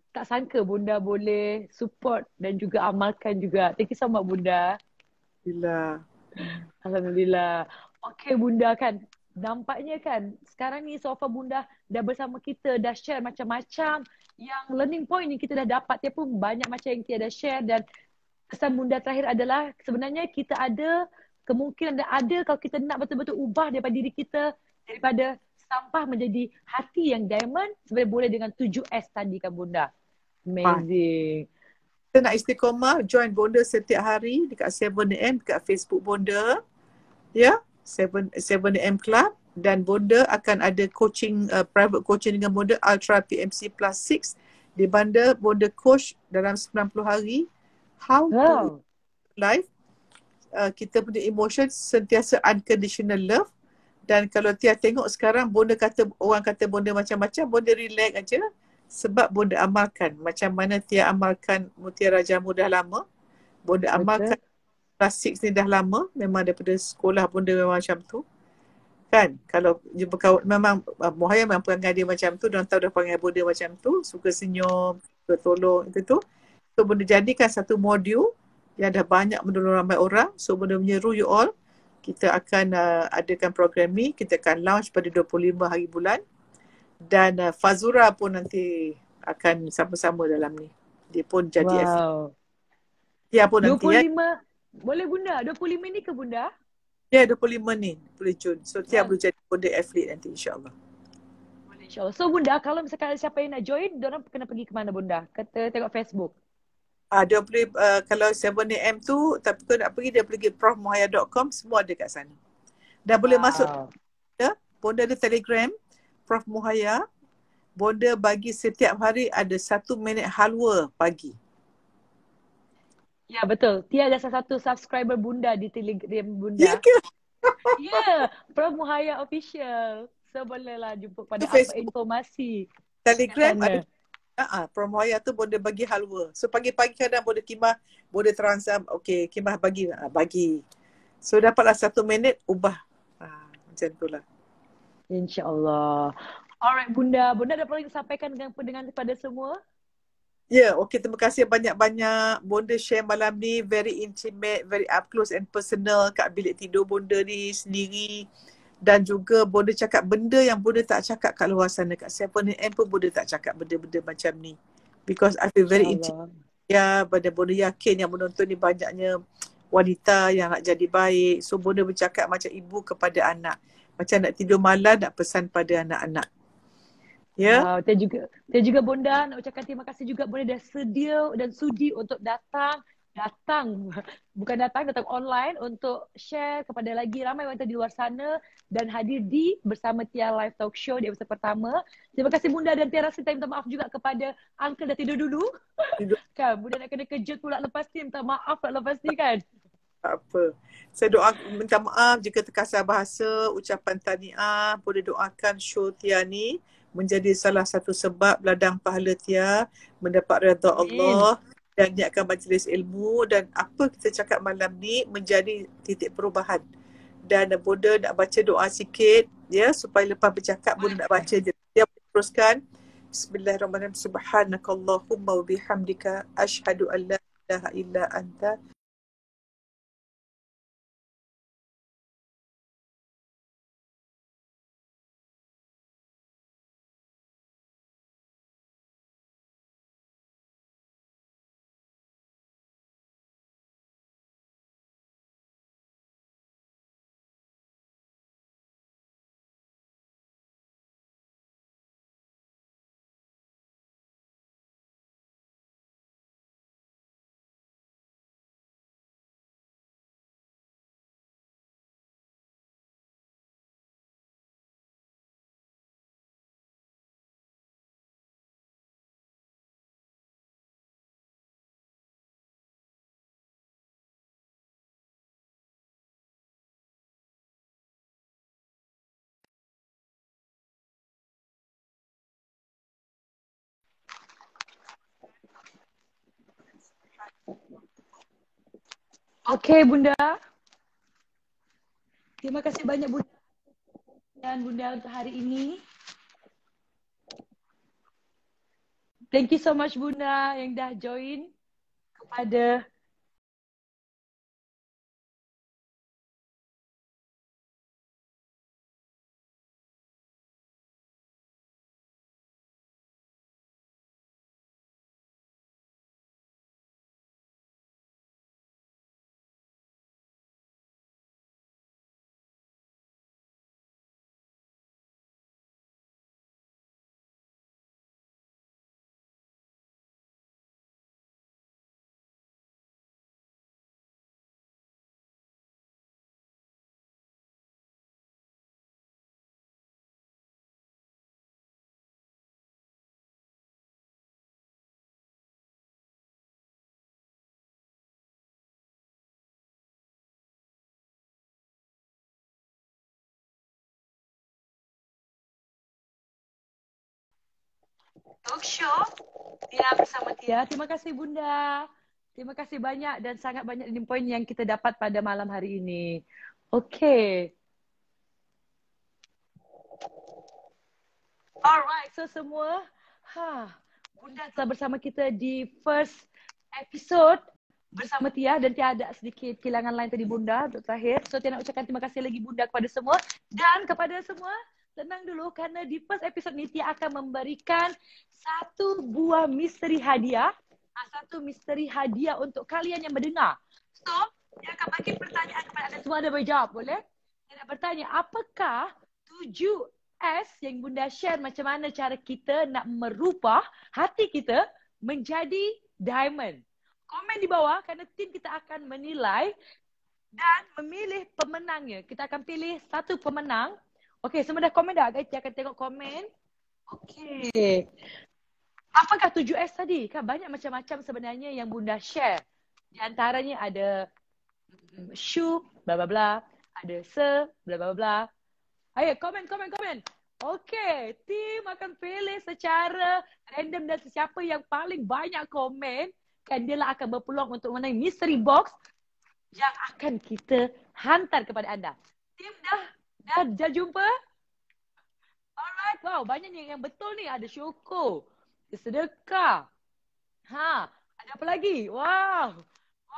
tak sangka Bunda boleh support dan juga amalkan juga. Thank you so much Bunda. Alhamdulillah. Okay Bunda kan, nampaknya kan sekarang ni so far Bunda dah bersama kita, dah share macam-macam yang learning point yang kita dah dapat dia pun banyak macam yang kita dah share. Dan pesan bunda terakhir adalah sebenarnya kita ada kemungkinan dan ada kalau kita nak betul-betul ubah daripada diri kita, daripada sampah menjadi hati yang diamond, sebenarnya boleh dengan 7S tadi kan bunda. Amazing. Kita nak istiqomah, join bonda setiap hari dekat 7am dekat Facebook bonda. Ya, 7am Club. Dan bonda akan ada coaching, private coaching dengan bonda Ultra PMC Plus 6 di banda bonda coach dalam 90 hari how to live. Kita punya emotion sentiasa unconditional love. Dan kalau Tia tengok sekarang bonda kata, orang kata bonda macam-macam, bonda relax aja sebab bonda amalkan. Macam mana Tia amalkan Mutiara Jamu dah lama, bonda amalkan Plus 6 ni dah lama, memang daripada sekolah bonda memang macam tu. Kan, kalau jumpa kawan, memang Muhayya memang perangai dia macam tu, diorang tahu dah perangai bonda macam tu, suka senyum, suka tolong, itu tu. So bonda jadikan satu modul yang dah banyak menolong ramai orang. So bonda menyeru you all, kita akan adakan program ni, kita akan launch pada 25 hari bulan. Dan Fazura pun nanti akan sama-sama dalam ni. Dia pun jadi wow. Dia pun 25, nanti boleh bunda, 25 ni ke bunda? Ya, 25 ni, 10 Jun. So, Tia boleh jadi bonda athlete nanti, insyaAllah. InsyaAllah. So bunda, kalau misalkan siapa yang nak join, diorang kena pergi ke mana bunda? Kata tengok Facebook. Dia boleh, kalau 7am tu, tapi kalau nak pergi, dia pergi profmuhaya.com, semua ada kat sana. Dah boleh masuk. Ya, bonda ada Telegram, Prof Muhaya. Bonda bagi setiap hari ada 1 minit halwa pagi. Ya betul. Tia ada salah satu subscriber bunda di Telegram bunda. Ya ke? Ya, Prof Muhaya Official. So bolehlah jumpa pada apa informasi. Telegram ada. Prof Muhaya tu bonda bagi halwa. So pagi-pagi kadang bonda kimah, bonda transam, okey, kimah bagi. So dapatlah 1 minit ubah. Macam itulah. InsyaAllah. Alright bunda, bunda ada perlu sampaikan dengan pendengar kepada semua? Ya, okey, terima kasih banyak-banyak. Bonda share malam ni very intimate, very up close and personal kat bilik tidur bonda ni sendiri. Dan juga bonda cakap benda yang bonda tak cakap kat luar sana. Kat 7am pun bonda tak cakap benda-benda macam ni. Because I feel very intimate. Ya, bonda yakin yang menonton ni banyaknya wanita yang nak jadi baik. So bonda bercakap macam ibu kepada anak. Macam nak tidur malam nak pesan pada anak-anak. Ya. Wow, dia juga bunda nak ucapkan terima kasih juga bunda dah sedia dan sudi untuk datang online untuk share kepada lagi ramai wanita di luar sana dan hadir di bersama Tia Live Talk Show di episode pertama. Terima kasih bunda dan Tia rasa minta maaf juga kepada uncle dah tidur dulu. Kan bunda nak kena kejut pula lepas ni, minta maaf pula lepas ni kan. Tak apa. Saya doa minta maaf jika terkasar bahasa, ucapan tahniah. Boleh doakan show Tia ni menjadi salah satu sebab ladang pahala Tia mendapat redha Allah dan niatkan majlis ilmu, dan apa kita cakap malam ni menjadi titik perubahan. Dan bonda nak baca doa sikit ya, supaya lepas bercakap bonda nak baca je. Dia teruskan. Bismillahirrahmanirrahim. Subhanakallahumma wa bihamdika asyhadu an la ilaha illa anta. Okey bunda. Terima kasih banyak bunda dan bunda untuk hari ini. Thank you so much bunda yang dah join kepada talk show Tia bersama Tia. Terima kasih Bunda. Terima kasih banyak dan sangat banyak poin yang kita dapat pada malam hari ini. Okay. Alright, so semua, Bunda telah bersama kita di first episode bersama Tia dan Tia ada sedikit kehilangan lain tadi Bunda untuk terakhir. So Tia nak ucapkan terima kasih lagi Bunda kepada semua dan kepada semua. Tenang dulu kerana di first episode ni Tia akan memberikan satu buah misteri hadiah. Satu misteri hadiah untuk kalian yang mendengar. So, Tia akan bagi pertanyaan kepada anda semua, anda boleh jawab, boleh? Tia nak bertanya, apakah 7S yang Bunda share macam mana cara kita nak merubah hati kita menjadi diamond? Komen di bawah kerana tim kita akan menilai dan memilih pemenangnya. Kita akan pilih satu pemenang. Okey, semua dah komen dah guys? Dia akan tengok komen. Okey. Apakah 7S tadi? Kan banyak macam-macam sebenarnya yang Bunda share. Di antaranya ada shoe, bla bla bla. Ada bla bla bla. Ayo, komen. Okey, tim akan pilih secara random dan sesiapa yang paling banyak komen, kan dia lah akan berpeluang untuk menang mystery box yang akan kita hantar kepada anda. Tim dah jumpa? Alright, wow, banyak yang betul ni. Ada syukur, sedekah. Ada apa lagi? Wow,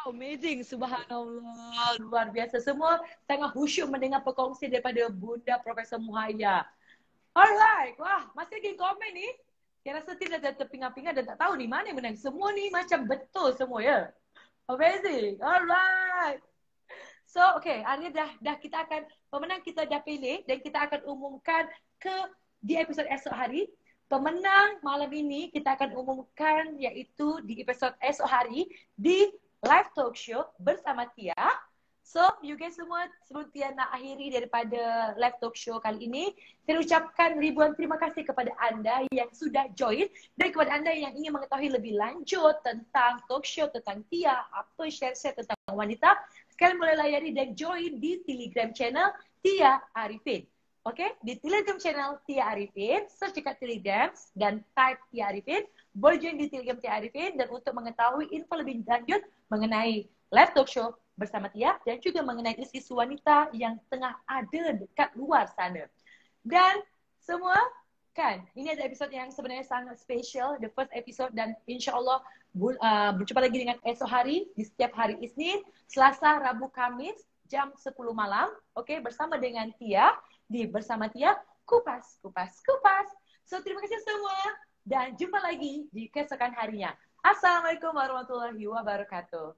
amazing. Subhanallah, luar biasa. Semua sangat khusyuk mendengar perkongsian daripada Bunda Profesor Muhaya. Alright, wah, masih lagi komen ni. Saya rasa Tim dah terpingat-pingat dan tak tahu ni mana yang menang. Semua ni macam betul semua ya. Amazing. Alright. So, okay, akhirnya dah kita akan, pemenang kita dah pilih dan kita akan umumkan di episod esok hari. Pemenang malam ini kita akan umumkan iaitu di episod esok hari di live talk show bersama Tia. So, you guys semua, sebelum Tia nak akhiri daripada live talk show kali ini, saya ucapkan ribuan terima kasih kepada anda yang sudah join dan kepada anda yang ingin mengetahui lebih lanjut tentang talk show, tentang Tia, apa share-share tentang wanita, kalian boleh layari dan join di Telegram channel Tia Arifin. Okay, di Telegram channel Tia Arifin, search dekat Telegram dan type Tia Arifin, boleh join di Telegram Tia Arifin dan untuk mengetahui info lebih lanjut mengenai live talk show bersama Tia dan juga mengenai isu wanita yang tengah ada dekat luar sana. Dan semua kan, ini ada episod yang sebenarnya sangat special, the first episode, dan insyaAllah berjumpa lagi dengan esok hari di setiap hari Isnin, Selasa, Rabu, Kamis jam 10 malam, okay, bersama dengan Tia di Bersama Tia Kupas. So terima kasih semua dan jumpa lagi di keesokan harinya. Assalamualaikum warahmatullahi wabarakatuh.